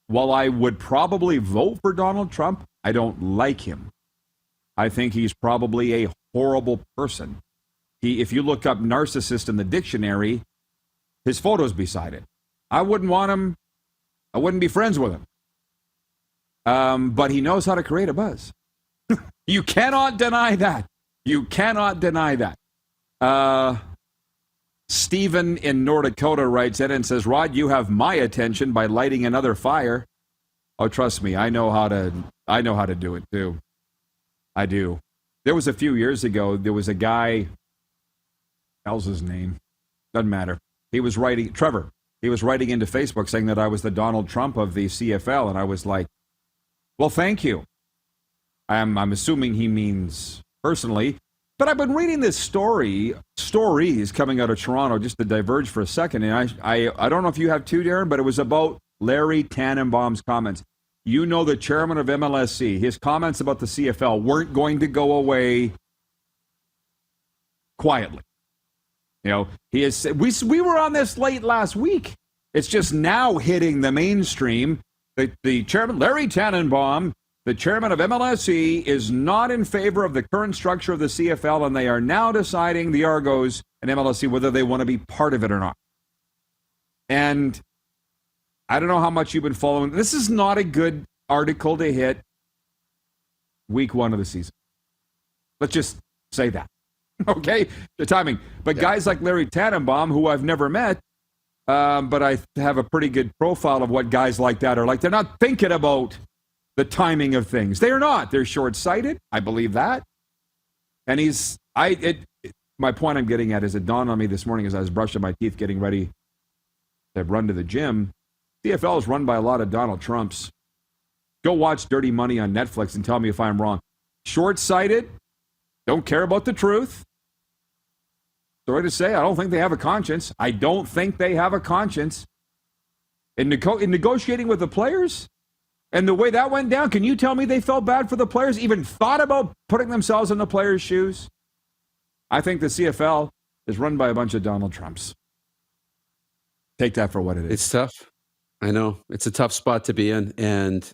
while I would probably vote for Donald Trump, I don't like him. I think he's probably a horrible person. If you look up narcissist in the dictionary, his photo's beside it. I wouldn't want him. I wouldn't be friends with him. But he knows how to create a buzz. You cannot deny that. You cannot deny that. Stephen in North Dakota writes in and says, Rod, you have my attention by lighting another fire. Oh, trust me, I know how to I know how to do it too. I do. There was a few years ago, there was a guy, how's his name? Doesn't matter. He was writing, Trevor, he was writing into Facebook saying that I was the Donald Trump of the CFL. And I was like, well, thank you. I'm assuming he means personally. But I've been reading this stories coming out of Toronto, just to diverge for a second. And I don't know if you have too, Darren, but it was about Larry Tannenbaum's comments. You know, the chairman of MLSC, his comments about the CFL weren't going to go away quietly. You know, he is. We were on this late last week. It's just now hitting the mainstream. The chairman, Larry Tannenbaum, the chairman of MLSC, is not in favor of the current structure of the CFL, and they are now deciding, the Argos and MLSC, whether they want to be part of it or not. And I don't know how much you've been following. This is not a good article to hit week 1 of the season. Let's just say that. Okay? The timing. But guys like Larry Tannenbaum, who I've never met, but I have a pretty good profile of what guys like that are like. They're not thinking about the timing of things. They are not. They're short-sighted. I believe that. And my point I'm getting at is it dawned on me this morning as I was brushing my teeth getting ready to run to the gym. CFL is run by a lot of Donald Trumps. Go watch Dirty Money on Netflix and tell me if I'm wrong. Short-sighted, don't care about the truth. Sorry to say, I don't think they have a conscience. I don't think they have a conscience. In negotiating with the players, and the way that went down, can you tell me they felt bad for the players, even thought about putting themselves in the players' shoes? I think the CFL is run by a bunch of Donald Trumps. Take that for what it is. It's tough. I know. It's a tough spot to be in. And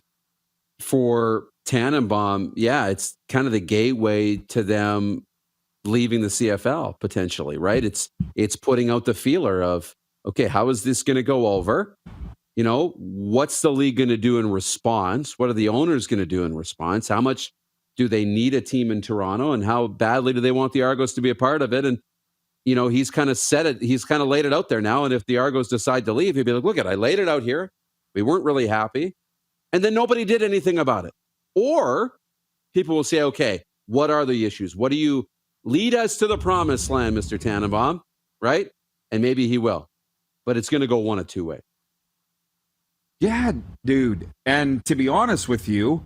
for Tannenbaum, yeah, it's kind of the gateway to them leaving the CFL potentially, right? It's putting out the feeler of, okay, how is this going to go over? You know, what's the league going to do in response? What are the owners going to do in response? How much do they need a team in Toronto, and how badly do they want the Argos to be a part of it? And, you know, he's kind of said it. He's kind of laid it out there now. And if the Argos decide to leave, he'd be like, look, I laid it out here. We weren't really happy. And then nobody did anything about it. Or people will say, okay, what are the issues? What do you lead us to the promised land, Mr. Tannenbaum? Right? And maybe he will. But it's going to go one of two ways. Yeah, dude. And to be honest with you,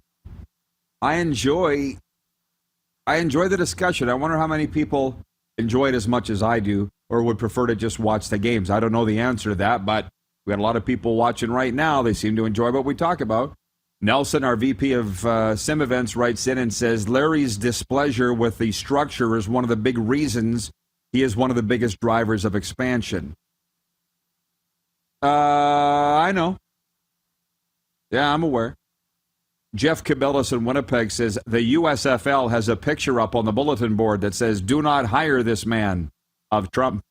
I enjoy the discussion. I wonder how many people enjoy it as much as I do, or would prefer to just watch the games. I don't know the answer to that, but we got a lot of people watching right now. They seem to enjoy what we talk about. Nelson, our VP of Sim Events, writes in and says, Larry's displeasure with the structure is one of the big reasons he is one of the biggest drivers of expansion. I know. Yeah, I'm aware. Jeff Cabellis in Winnipeg says, the USFL has a picture up on the bulletin board that says, do not hire this man of Trump.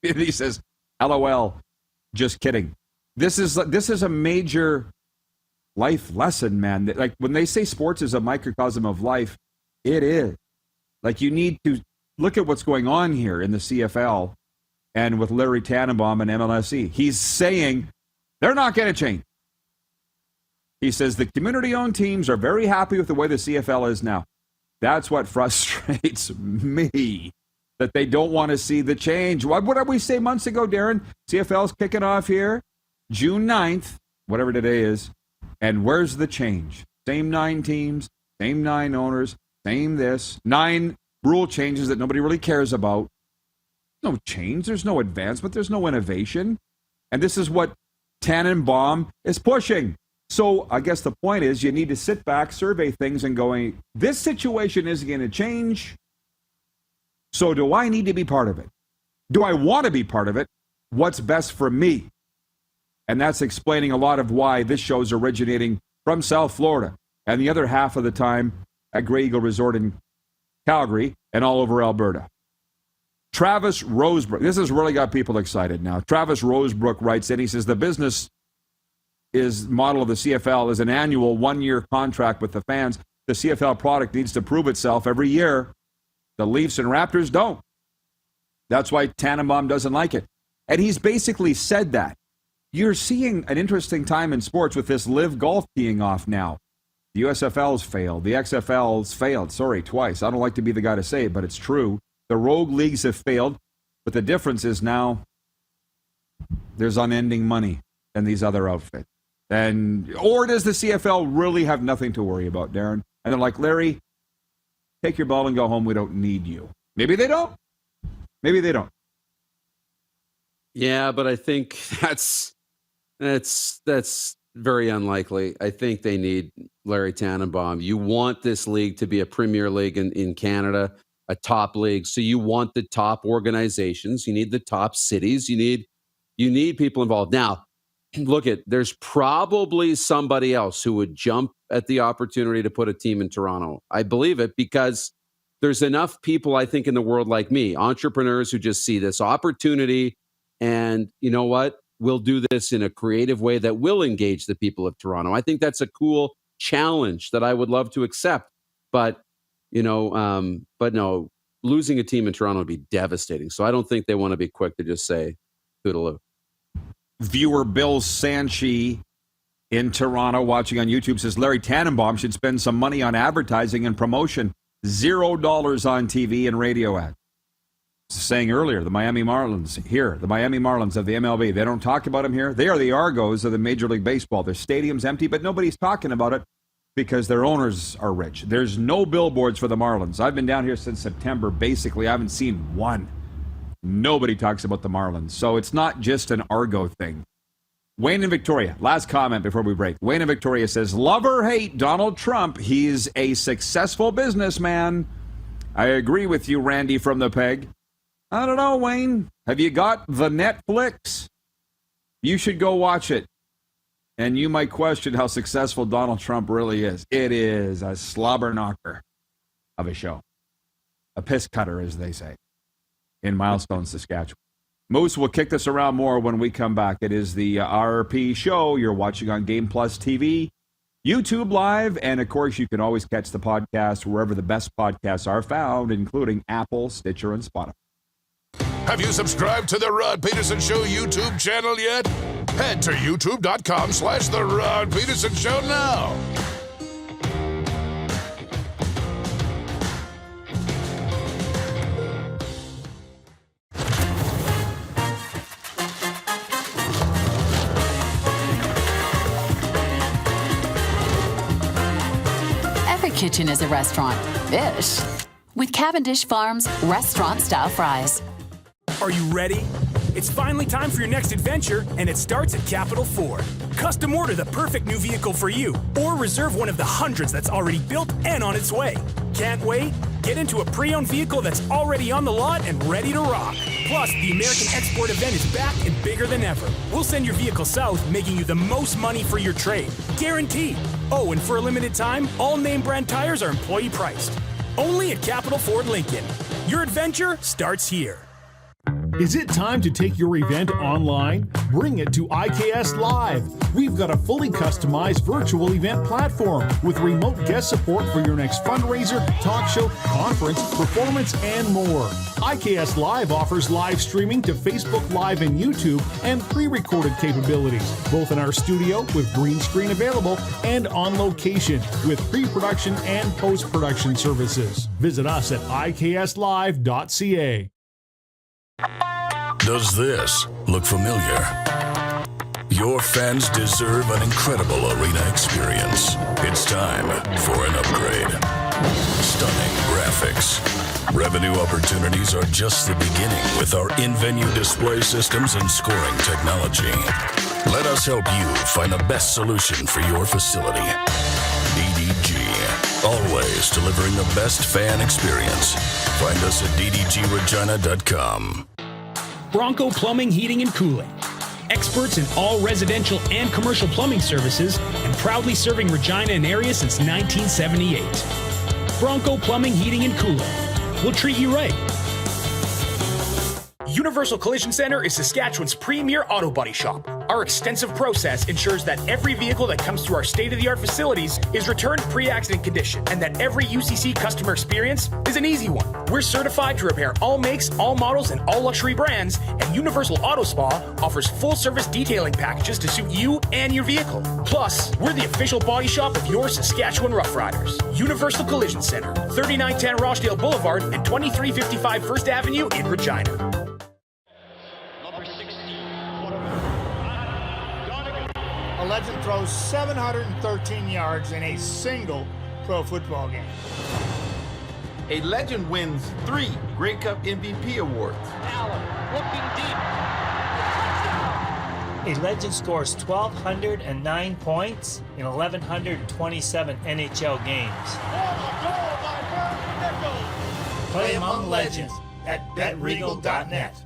And he says, LOL, just kidding. This is a major life lesson, man. Like when they say sports is a microcosm of life, it is. Like you need to look at what's going on here in the CFL and with Larry Tannenbaum and MLSE. He's saying they're not going to change. He says the community-owned teams are very happy with the way the CFL is now. That's what frustrates me, that they don't want to see the change. What did we say months ago, Darren? CFL's kicking off here, June 9th, whatever today is. And where's the change? Same 9 teams, same 9 owners, same this. 9 rule changes that nobody really cares about. No change. There's no advancement. There's no innovation. And this is what Tannenbaum is pushing. So I guess the point is you need to sit back, survey things, and going, this situation is going to change. So do I need to be part of it? Do I want to be part of it? What's best for me? And that's explaining a lot of why this show's originating from South Florida and the other half of the time at Grey Eagle Resort in Calgary and all over Alberta. Travis Rosebrook, this has really got people excited now. Travis Rosebrook writes in, he says, the business model of the CFL is an annual 1-year contract with the fans. The CFL product needs to prove itself every year. The Leafs and Raptors don't. That's why Tannenbaum doesn't like it. And he's basically said that. You're seeing an interesting time in sports with this LIV Golf teeing off now. The USFL's failed. The XFL's failed. Sorry, twice. I don't like to be the guy to say it, but it's true. The rogue leagues have failed, but the difference is now there's unending money in these other outfits. Or does the CFL really have nothing to worry about, Darren? And they're like, Larry, take your ball and go home. We don't need you. Maybe they don't. Maybe they don't. Yeah, but I think that's very unlikely. I think they need Larry Tannenbaum. You want this league to be a premier league in Canada, a top league. So you want the top organizations. You need the top cities. You need people involved. Now, look there's probably somebody else who would jump at the opportunity to put a team in Toronto. I believe it because there's enough people, I think, in the world like me, entrepreneurs who just see this opportunity and, you know what, we'll do this in a creative way that will engage the people of Toronto. I think that's a cool challenge that I would love to accept. But, no, losing a team in Toronto would be devastating. So I don't think they want to be quick to just say, toodaloo. Viewer Bill Sanchi in Toronto watching on YouTube says Larry Tannenbaum should spend some money on advertising and promotion. $0 on TV and radio ads. Saying earlier, the Miami Marlins of the MLB, they don't talk about them here. They are the Argos of the Major League Baseball. Their stadium's empty, but nobody's talking about it because their owners are rich. There's no billboards for the Marlins. I've been down here since September. Basically, I haven't seen one. Nobody talks about the Marlins. So it's not just an Argo thing. Wayne and Victoria, last comment before we break. Wayne and Victoria says, love or hate Donald Trump, he's a successful businessman. I agree with you, Randy from the Peg. I don't know, Wayne. Have you got the Netflix? You should go watch it. And you might question how successful Donald Trump really is. It is a slobber knocker of a show. A piss cutter, as they say, in Milestone, Saskatchewan. Moose will kick this around more when we come back. It is the RP show you're watching on Game Plus TV, YouTube Live, and of course you can always catch the podcast wherever the best podcasts are found, including Apple, Stitcher, and Spotify. Have you subscribed to the Rod Pedersen Show YouTube channel yet? Head to youtube.com/The Rod Pedersen Show now. Every kitchen is a restaurant. Ish. With Cavendish Farms restaurant-style fries. Are you ready? It's finally time for your next adventure, and it starts at Capital Ford. Custom order the perfect new vehicle for you, or reserve one of the hundreds that's already built and on its way. Can't wait? Get into a pre-owned vehicle that's already on the lot and ready to rock. Plus, the American Export event is back and bigger than ever. We'll send your vehicle south, making you the most money for your trade. Guaranteed. Oh, and for a limited time, all name brand tires are employee priced. Only at Capital Ford Lincoln. Your adventure starts here. Is it time to take your event online? Bring it to IKS Live. We've got a fully customized virtual event platform with remote guest support for your next fundraiser, talk show, conference, performance, and more. IKS Live offers live streaming to Facebook Live and YouTube and pre-recorded capabilities, both in our studio with green screen available and on location with pre-production and post-production services. Visit us at ikslive.ca. Does this look familiar? Your fans deserve an incredible arena experience. It's time for an upgrade. Stunning graphics. Revenue opportunities are just the beginning with our in-venue display systems and scoring technology. Let us help you find the best solution for your facility. DDG. Always delivering the best fan experience. Find us at ddgregina.com. Bronco Plumbing, Heating, and Cooling. Experts in all residential and commercial plumbing services and proudly serving Regina and area since 1978. Bronco Plumbing, Heating, and Cooling. We'll treat you right. Universal Collision Center is Saskatchewan's premier auto body shop. Our extensive process ensures that every vehicle that comes through our state-of-the-art facilities is returned pre-accident condition, and that every UCC customer experience is an easy one. We're certified to repair all makes, all models, and all luxury brands, and Universal Auto Spa offers full-service detailing packages to suit you and your vehicle. Plus, we're the official body shop of your Saskatchewan Rough Riders. Universal Collision Center, 3910 Rochdale Boulevard and 2355 First Avenue in Regina. A legend throws 713 yards in a single pro football game. A legend wins 3 Grey Cup MVP awards. Allen looking deep. A legend scores 1,209 points in 1,127 NHL games. Play among legends at betregal.net.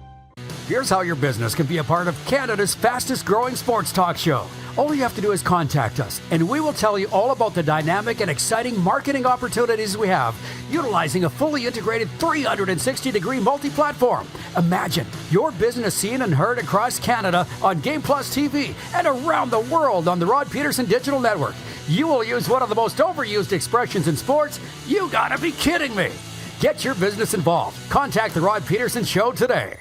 Here's how your business can be a part of Canada's fastest growing sports talk show. All you have to do is contact us, and we will tell you all about the dynamic and exciting marketing opportunities we have, utilizing a fully integrated 360-degree multi-platform. Imagine your business seen and heard across Canada on Game Plus TV and around the world on the Rod Pedersen Digital Network. You will use one of the most overused expressions in sports. You gotta be kidding me. Get your business involved. Contact the Rod Pedersen Show today.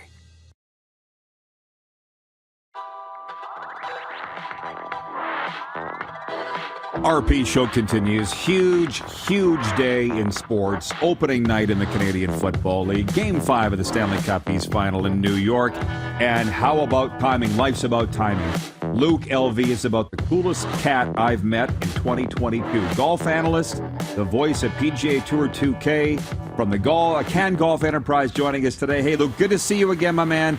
RP show continues. Huge day in sports. Opening night in the Canadian Football League. Game 5 of the Stanley Cup East Final in New York. And how about timing? Life's about timing. Luke Elvy is about the coolest cat I've met in 2022. Golf analyst, the voice of PGA Tour 2K from the Can Golf Enterprise joining us today. Hey, Luke, good to see you again, my man.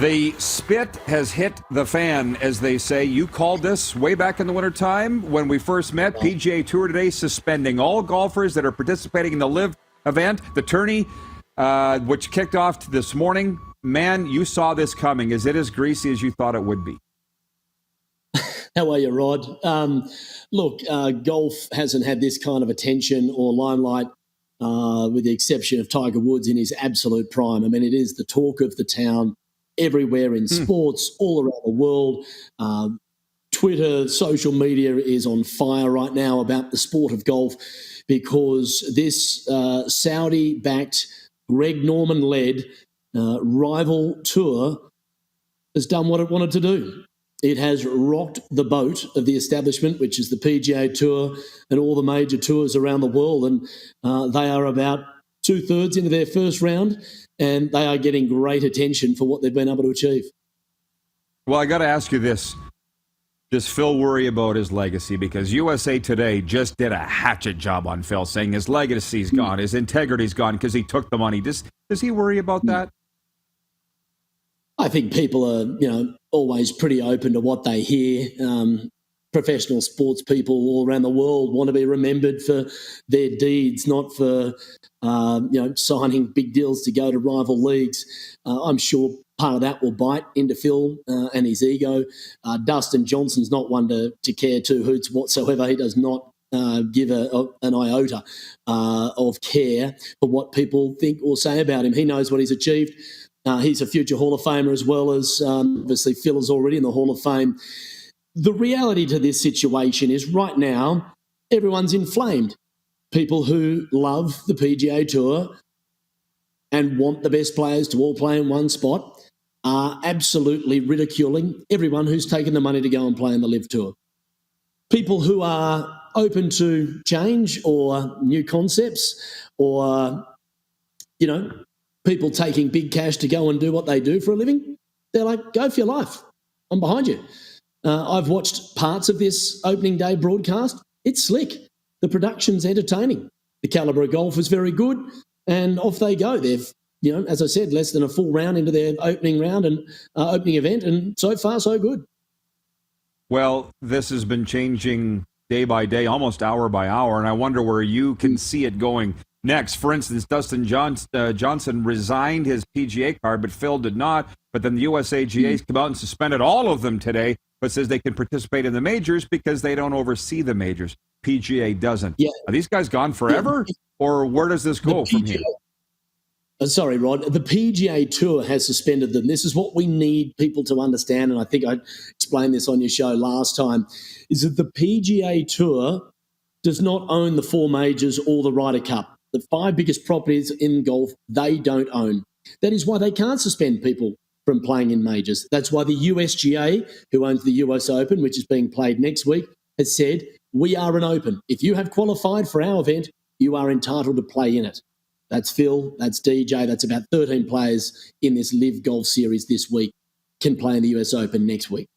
The spit has hit the fan, as they say. You called this way back in the wintertime when we first met. PGA Tour today suspending all golfers that are participating in the LIV event. The tourney, which kicked off this morning. Man, you saw this coming. Is it as greasy as you thought it would be? How are you, Rod? Look, golf hasn't had this kind of attention or limelight, with the exception of Tiger Woods in his absolute prime. I mean, it is the talk of the town. Everywhere in sports, all around the world. Twitter, social media is on fire right now about the sport of golf because this Saudi-backed, Greg Norman-led rival tour has done what it wanted to do. It has rocked the boat of the establishment, which is the PGA Tour and all the major tours around the world, and they are about 2/3 into their first round, and they are getting great attention for what they've been able to achieve. Well, I got to ask you this. Does Phil worry about his legacy? Because USA Today just did a hatchet job on Phil, saying his legacy's gone, his integrity's gone because he took the money. Does he worry about that? I think people are, always pretty open to what they hear. Professional sports people all around the world want to be remembered for their deeds, not for signing big deals to go to rival leagues. I'm sure part of that will bite into Phil and his ego. Dustin Johnson's not one to care two hoots whatsoever. He does not give an iota of care for what people think or say about him. He knows what he's achieved. He's a future Hall of Famer as well as obviously Phil is already in the Hall of Fame. The reality to this situation is right now, everyone's inflamed. People who love the PGA Tour and want the best players to all play in one spot are absolutely ridiculing everyone who's taken the money to go and play in the LIV Tour. People who are open to change or new concepts or, people taking big cash to go and do what they do for a living, they're like, go for your life. I'm behind you. I've watched parts of this opening day broadcast. It's slick. The production's entertaining. The calibre of golf is very good, and off they go. They've, as I said, less than a full round into their opening round and opening event, and so far so good. Well, this has been changing day by day, almost hour by hour, and I wonder where you can see it going next. For instance, Dustin Johnson resigned his PGA card, but Phil did not. But then the USAGA's come out and suspended all of them today, but says they can participate in the majors because they don't oversee the majors. PGA doesn't. Yeah. Are these guys gone forever, or where does this go from here? Sorry, Rod. The PGA Tour has suspended them. This is what we need people to understand, and I think I explained this on your show last time, is that the PGA Tour does not own the 4 majors or the Ryder Cup. The 5 biggest properties in golf, they don't own. That is why they can't suspend people from playing in majors. That's why the USGA, who owns the US Open, which is being played next week, has said, we are an open. If you have qualified for our event, you are entitled to play in it. That's Phil, that's DJ, that's about 13 players in this LIV Golf Series this week can play in the US Open next week.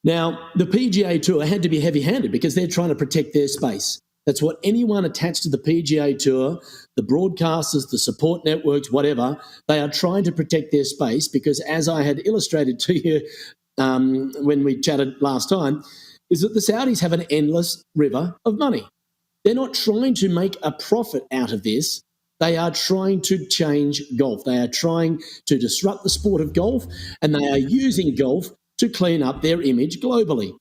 Now, the PGA Tour had to be heavy-handed because they're trying to protect their space. That's what anyone attached to the PGA Tour, the broadcasters, the support networks, whatever, they are trying to protect their space because, as I had illustrated to you when we chatted last time, is that the Saudis have an endless river of money. They're not trying to make a profit out of this. They are trying to change golf. They are trying to disrupt the sport of golf, and they are using golf to clean up their image globally.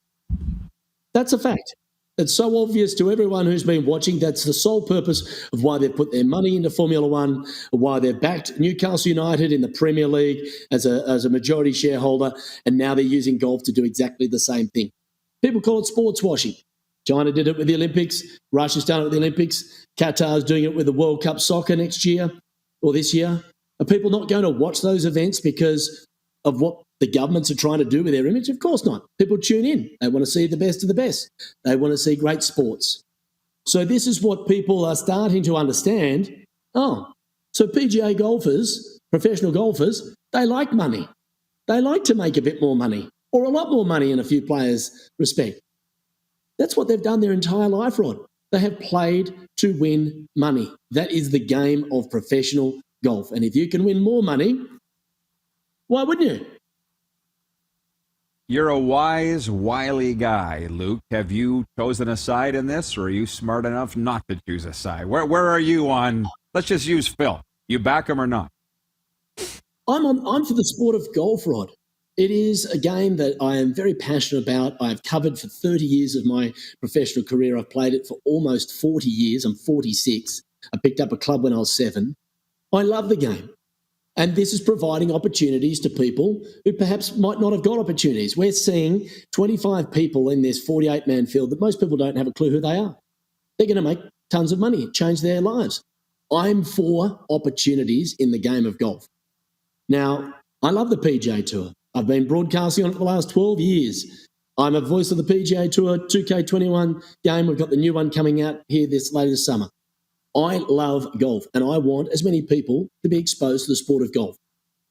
That's a fact. It's so obvious to everyone who's been watching. That's the sole purpose of why they've put their money into Formula One, why they've backed Newcastle United in the Premier League as a majority shareholder, and now they're using golf to do exactly the same thing. People call it sports washing. China did it with the Olympics. Russia's done it with the Olympics. Qatar's doing it with the World Cup soccer next year or this year. Are people not going to watch those events because of what the governments are trying to do with their image? Of course not. People tune in. They want to see the best of the best. They want to see great sports. So this is what people are starting to understand. Oh, so PGA golfers, professional golfers, they like money. They like to make a bit more money or a lot more money in a few players' respect. That's what they've done their entire life, Rod. They have played to win money. That is the game of professional golf. And if you can win more money, why wouldn't you? You're a wise, wily guy, Luke. Have you chosen a side in this, or are you smart enough not to choose a side? Where are you on? Let's just use Phil. You back him or not? I'm for the sport of golf, Rod. It is a game that I am very passionate about. I've covered for 30 years of my professional career. I've played it for almost 40 years. I'm 46. I picked up a club when I was 7. I love the game. And this is providing opportunities to people who perhaps might not have got opportunities. We're seeing 25 people in this 48-man field that most people don't have a clue who they are. They're going to make tons of money, change their lives. I'm for opportunities in the game of golf. Now, I love the PGA Tour. I've been broadcasting on it for the last 12 years. I'm a voice of the PGA Tour 2K21 game. We've got the new one coming out here later this summer. I love golf, and I want as many people to be exposed to the sport of golf.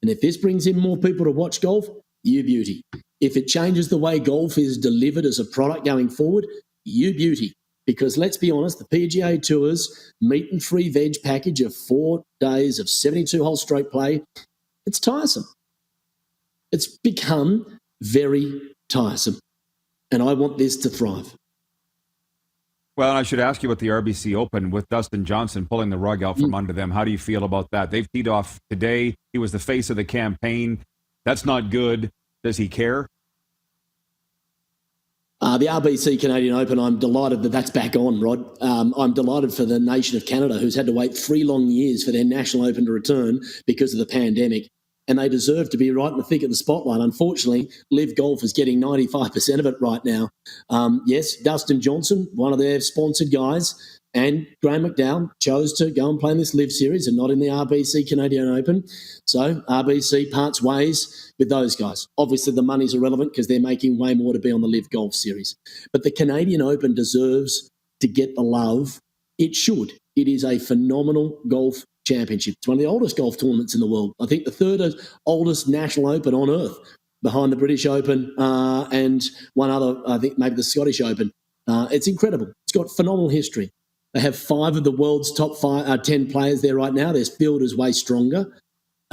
And if this brings in more people to watch golf, you beauty. If it changes the way golf is delivered as a product going forward, you beauty. Because let's be honest, the PGA Tour's meat and free veg package of 4 days of 72-hole stroke play, it's tiresome. It's become very tiresome. And I want this to thrive. Well, I should ask you about the RBC Open with Dustin Johnson pulling the rug out from under them. How do you feel about that? They've teed off today. He was the face of the campaign. That's not good. Does he care? The RBC Canadian Open, I'm delighted that that's back on, Rod. I'm delighted for the nation of Canada, who's had to wait 3 long years for their National Open to return because of the pandemic. And they deserve to be right in the thick of the spotlight. Unfortunately, LIV Golf is getting 95% of it right now. Yes, Dustin Johnson, one of their sponsored guys, and Graham McDowell chose to go and play in this LIV series and not in the RBC Canadian Open. So RBC parts ways with those guys. Obviously, the money's irrelevant because they're making way more to be on the LIV Golf series. But the Canadian Open deserves to get the love it should. It is a phenomenal golf championship. It's one of the oldest golf tournaments in the world. I think the 3rd oldest national open on earth, behind the British Open and one other, I think maybe the Scottish Open. It's incredible. It's got phenomenal history. They have 5 of the world's top 10 players there right now. Their field is way stronger.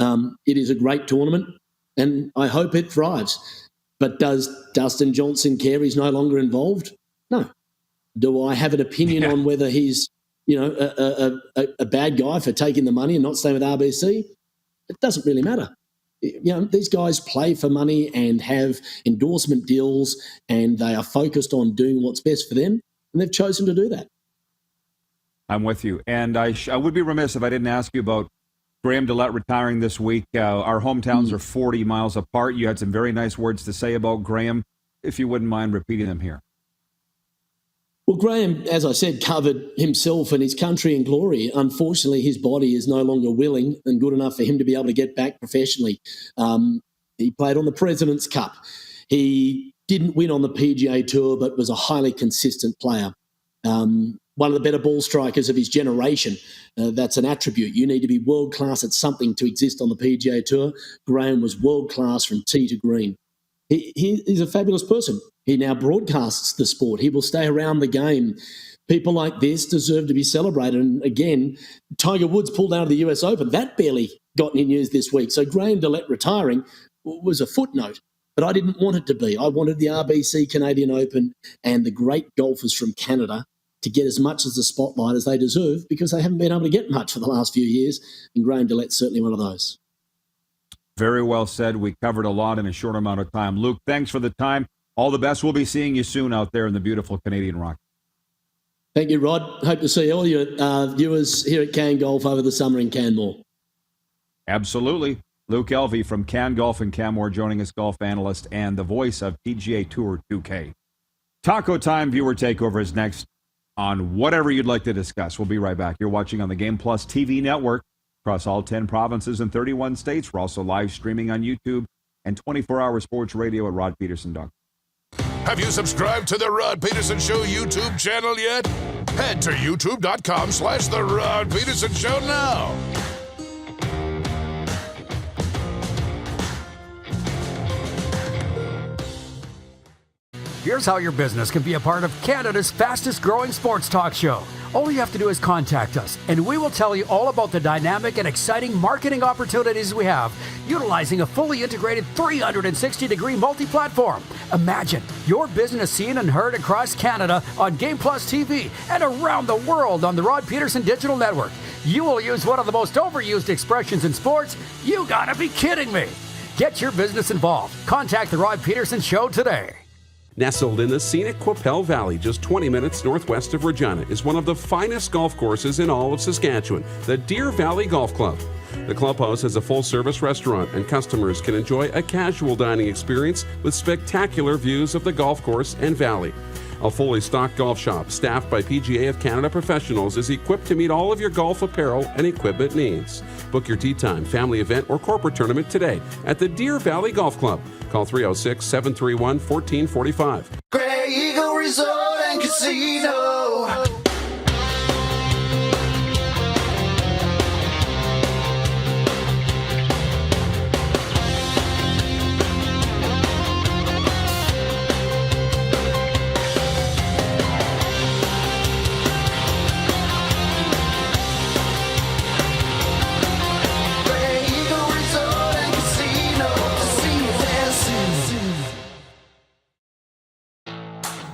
It is a great tournament, and I hope it thrives. But does Dustin Johnson care he's no longer involved? No. Do I have an opinion on whether he's a bad guy for taking the money and not staying with RBC? It doesn't really matter. These guys play for money and have endorsement deals, and they are focused on doing what's best for them, and they've chosen to do that. I'm with you. And I would be remiss if I didn't ask you about Graham Dillette retiring this week. Our hometowns are 40 miles apart. You had some very nice words to say about Graham. If you wouldn't mind repeating them here. Well, Graham, as I said, covered himself and his country in glory. Unfortunately, his body is no longer willing and good enough for him to be able to get back professionally. He played on the President's Cup. He didn't win on the PGA Tour, but was a highly consistent player. One of the better ball strikers of his generation. That's an attribute. You need to be world-class at something to exist on the PGA Tour. Graham was world-class from tee to green. He's a fabulous person. He now broadcasts the sport. He will stay around the game. People like this deserve to be celebrated. And again, Tiger Woods pulled out of the US Open. That barely got any news this week. So Graham Dillette retiring was a footnote. But I didn't want it to be. I wanted the RBC Canadian Open and the great golfers from Canada to get as much of the spotlight as they deserve, because they haven't been able to get much for the last few years. And Graham Dillette's certainly one of those. Very well said. We covered a lot in a short amount of time. Luke, thanks for the time. All the best. We'll be seeing you soon out there in the beautiful Canadian Rock. Thank you, Rod. Hope to see all your viewers here at Can Golf over the summer in Canmore. Absolutely. Luke Elvy from Can Golf and Canmore joining us, golf analyst and the voice of PGA Tour 2K. Taco Time viewer takeover is next on whatever you'd like to discuss. We'll be right back. You're watching on the Game Plus TV network across all 10 provinces and 31 states. We're also live streaming on YouTube and 24-hour sports radio at rodpeterson.com. Have you subscribed to the Rod Peterson Show YouTube channel yet? Head to youtube.com/The Rod Peterson Show now. Here's how your business can be a part of Canada's fastest growing sports talk show. All you have to do is contact us, and we will tell you all about the dynamic and exciting marketing opportunities we have, utilizing a fully integrated 360-degree multi-platform. Imagine your business seen and heard across Canada on Game Plus TV and around the world on the Rod Peterson Digital Network. You will use one of the most overused expressions in sports. You gotta be kidding me. Get your business involved. Contact the Rod Peterson Show today. Nestled in the scenic Qu'Appelle Valley, just 20 minutes northwest of Regina, is one of the finest golf courses in all of Saskatchewan, the Deer Valley Golf Club. The clubhouse has a full-service restaurant, and customers can enjoy a casual dining experience with spectacular views of the golf course and valley. A fully stocked golf shop, staffed by PGA of Canada professionals, is equipped to meet all of your golf apparel and equipment needs. Book your tee time, family event, or corporate tournament today at the Deer Valley Golf Club. Call 306-731-1445. Grey Eagle Resort and Casino.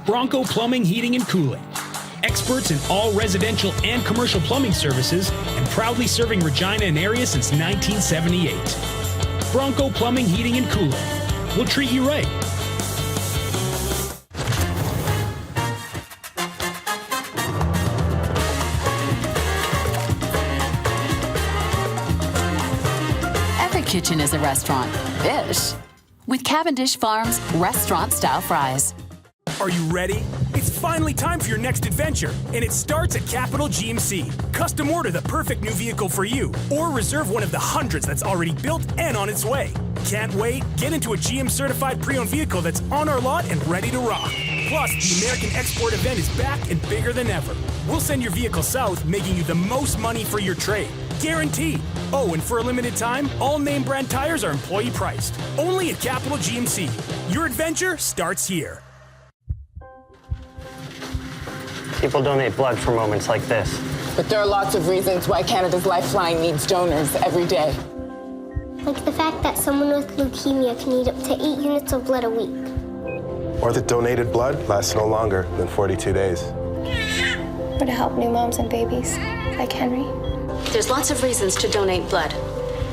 Bronco Plumbing, Heating, and Cooling. Experts in all residential and commercial plumbing services and proudly serving Regina and area since 1978. Bronco Plumbing, Heating, and Cooling. We'll treat you right. Every kitchen is a restaurant. Ish. With Cavendish Farms restaurant-style fries. Are you ready? It's finally time for your next adventure, and it starts at Capital GMC. Custom order the perfect new vehicle for you, or reserve one of the hundreds that's already built and on its way. Can't wait? Get into a GM-certified pre-owned vehicle that's on our lot and ready to rock. Plus, the American Export event is back and bigger than ever. We'll send your vehicle south, making you the most money for your trade. Guaranteed. Oh, and for a limited time, all name brand tires are employee priced. Only at Capital GMC. Your adventure starts here. People donate blood for moments like this. But there are lots of reasons why Canada's Lifeline needs donors every day. Like the fact that someone with leukemia can need up to 8 units of blood a week. Or that donated blood lasts no longer than 42 days. Or to help new moms and babies, like Henry. There's lots of reasons to donate blood.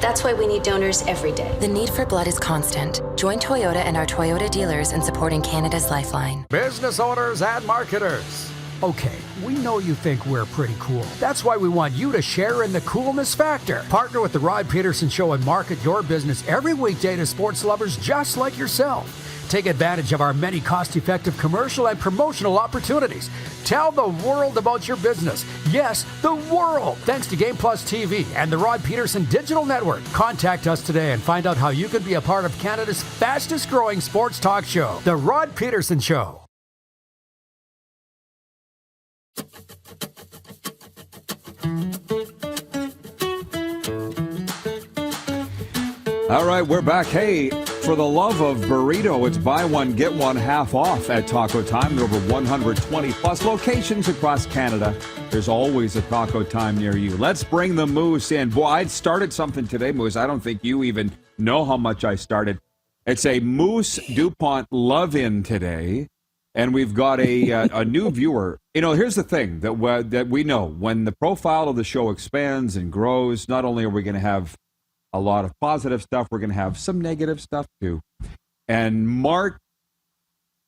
That's why we need donors every day. The need for blood is constant. Join Toyota and our Toyota dealers in supporting Canada's Lifeline. Business owners and marketers. Okay, we know you think we're pretty cool. That's why we want you to share in the coolness factor. Partner with the Rod Pedersen Show and market your business every weekday to sports lovers just like yourself. Take advantage of our many cost-effective commercial and promotional opportunities. Tell the world about your business. Yes, the world. Thanks to Game Plus TV and the Rod Pedersen Digital Network. Contact us today and find out how you can be a part of Canada's fastest-growing sports talk show, The Rod Pedersen Show. All right, we're back. Hey, for the love of burrito, it's buy one, get one half off at Taco Time. There are over 120 plus locations across Canada. There's always a Taco Time near you. Let's bring the Moose in. Boy, I started something today, Moose. I don't think you even know how much I started. It's a Moose DuPont love-in today, and we've got a new viewer. You know, here's the thing that we know. When the profile of the show expands and grows, not only are we going to have a lot of positive stuff, we're going to have some negative stuff too. And Mark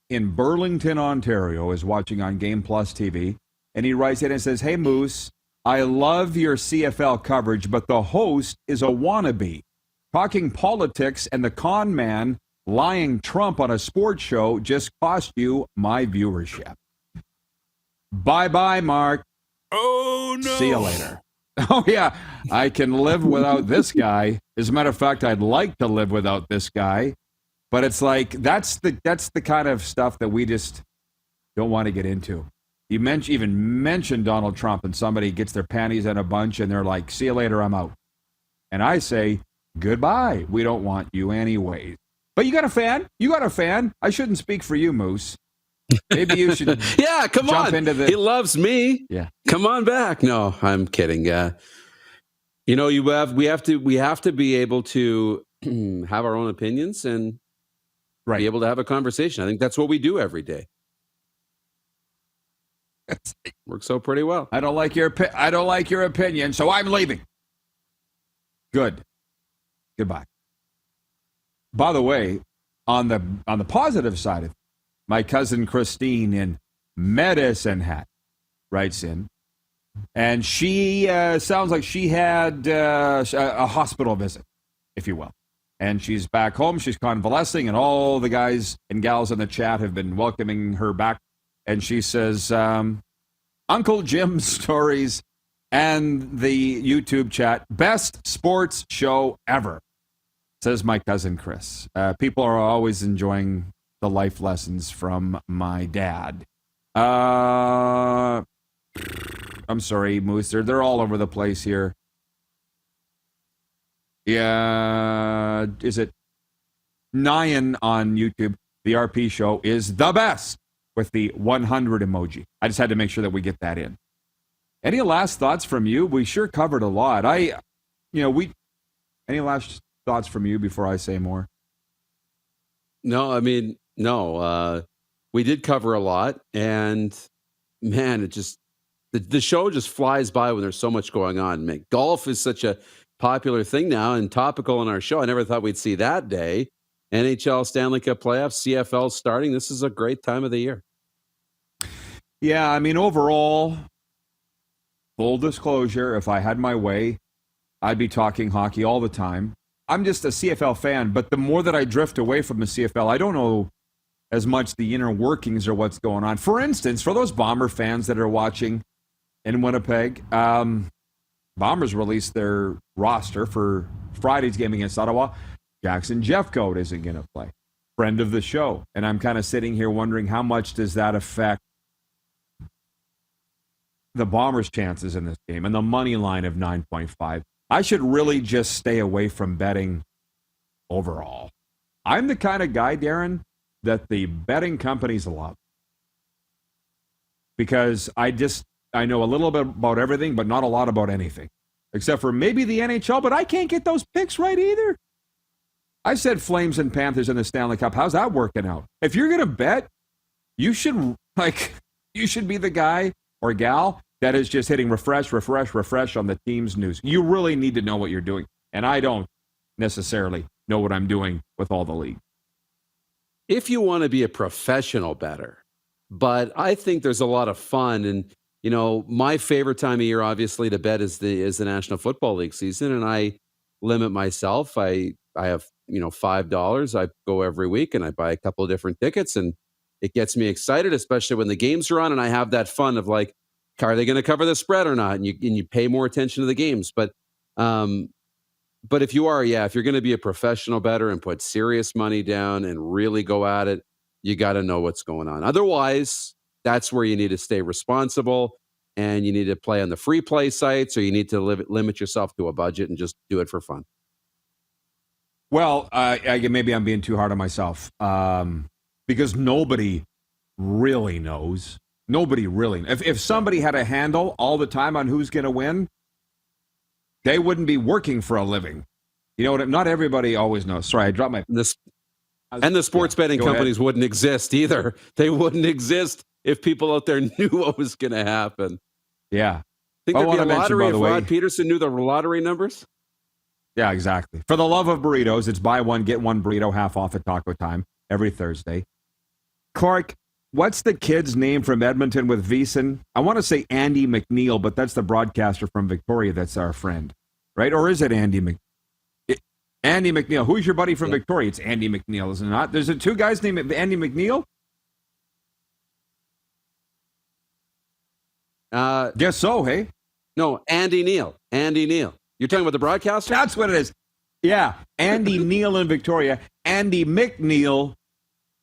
in Burlington, Ontario is watching on Game Plus TV, and he writes in and says, "Hey Moose, I love your CFL coverage, but the host is a wannabe. Talking politics and the con man lying Trump on a sports show just cost you my viewership." Bye-bye, Mark. Oh, no. See you later. Oh, yeah, I can live without this guy. As a matter of fact, I'd like to live without this guy. But it's like, that's the kind of stuff that we just don't want to get into. You even mentioned Donald Trump, and somebody gets their panties in a bunch, and they're like, see you later, I'm out. And I say, goodbye. We don't want you anyways. But you got a fan? You got a fan? I shouldn't speak for you, Moose. Maybe you should. Yeah, come jump on. Into the... He loves me. Yeah, come on back. No, I'm kidding. You know, we have to be able to have our own opinions and be able to have a conversation. I think that's what we do every day. Works out pretty well. I don't like your opinion, so I'm leaving. Good. Goodbye. By the way, on the positive side of it, my cousin Christine in Medicine Hat writes in, and she sounds like she had a hospital visit, if you will. And she's back home. She's convalescing, and all the guys and gals in the chat have been welcoming her back. And she says, Uncle Jim's stories and the YouTube chat, best sports show ever, says my cousin Chris. People are always enjoying the life lessons from my dad. I'm sorry, Moose. They're all over the place here. Yeah, is it Nyan on YouTube? The RP show is the best with the 100 emoji. I just had to make sure that we get that in. Any last thoughts from you? We sure covered a lot. Any last thoughts from you before I say more? No, I mean, no. We did cover a lot, and man, it just the show just flies by when there's so much going on. Man, golf is such a popular thing now and topical in our show. I never thought we'd see that day. NHL Stanley Cup playoffs, CFL starting. This is a great time of the year. Yeah, I mean, overall, full disclosure, if I had my way, I'd be talking hockey all the time. I'm just a CFL fan, but the more that I drift away from the CFL, I don't know as much the inner workings or what's going on. For instance, for those Bomber fans that are watching in Winnipeg, Bombers released their roster for Friday's game against Ottawa. Jackson Jeffcoat isn't going to play. Friend of the show. And I'm kind of sitting here wondering how much does that affect the Bombers' chances in this game and the money line of 9.5. I should really just stay away from betting overall. I'm the kind of guy, Darren, that the betting companies love. Because I know a little bit about everything, but not a lot about anything. Except for maybe the NHL, but I can't get those picks right either. I said Flames and Panthers in the Stanley Cup. How's that working out? If you're going to bet, you should be the guy or gal that is just hitting refresh on the team's news. You really need to know what you're doing. And I don't necessarily know what I'm doing with all the league. If you want to be a professional bettor, but I think there's a lot of fun. And, my favorite time of year, obviously, to bet is the National Football League season. And I limit myself. I have, $5. I go every week and I buy a couple of different tickets, and it gets me excited, especially when the games are on. And I have that fun of like, are they going to cover the spread or not? And you pay more attention to the games. But if you are, if you're going to be a professional bettor and put serious money down and really go at it, you got to know what's going on. Otherwise, that's where you need to stay responsible, and you need to play on the free play sites, or you need to limit yourself to a budget and just do it for fun. Well, maybe I'm being too hard on myself because nobody really knows. Nobody really. If somebody had a handle all the time on who's going to win, they wouldn't be working for a living. Not everybody always knows. Sorry, I dropped my... And the sports betting companies wouldn't exist either. They wouldn't exist if people out there knew what was going to happen. Yeah. Think there'd be a lottery if Rod Pedersen knew the lottery numbers? Yeah, exactly. For the love of burritos, it's buy one, get one burrito half off at Taco Time every Thursday. Clark, what's the kid's name from Edmonton with VSiN? I want to say Andy McNeil, but that's the broadcaster from Victoria that's our friend, right? Or is it Andy McNeil? Andy McNeil. Who's your buddy from Victoria? It's Andy McNeil, isn't it not? There's two guys named Andy McNeil? Guess so, hey? No, Andy Neal. Andy Neal. You're talking about the broadcaster? That's what it is. Yeah, Andy Neal in Victoria. Andy McNeil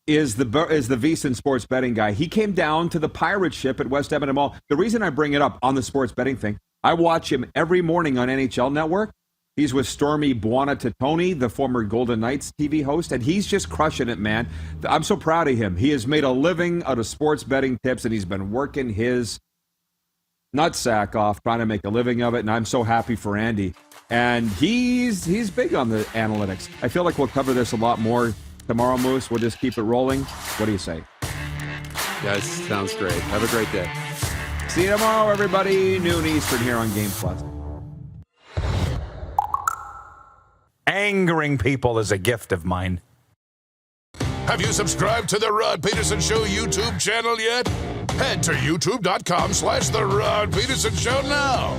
is the VSiN sports betting guy. He came down to the pirate ship at West Edmonton Mall. The reason I bring it up on the sports betting thing, I watch him every morning on NHL Network. He's with Stormy Buonantony, the former Golden Knights TV host, and he's just crushing it, man. I'm so proud of him. He has made a living out of sports betting tips, and he's been working his nutsack off trying to make a living of it, and I'm so happy for Andy. And he's big on the analytics. I feel like we'll cover this a lot more tomorrow, Moose. We'll just keep it rolling. What do you say? Guys, sounds great. Have a great day. See you tomorrow, everybody. Noon Eastern here on Game Plus. Angering people is a gift of mine. Have you subscribed to the Rod Pedersen Show YouTube channel yet? Head to youtube.com/The Rod Pedersen Show now.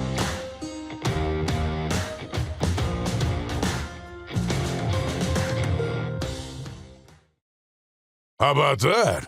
How about that?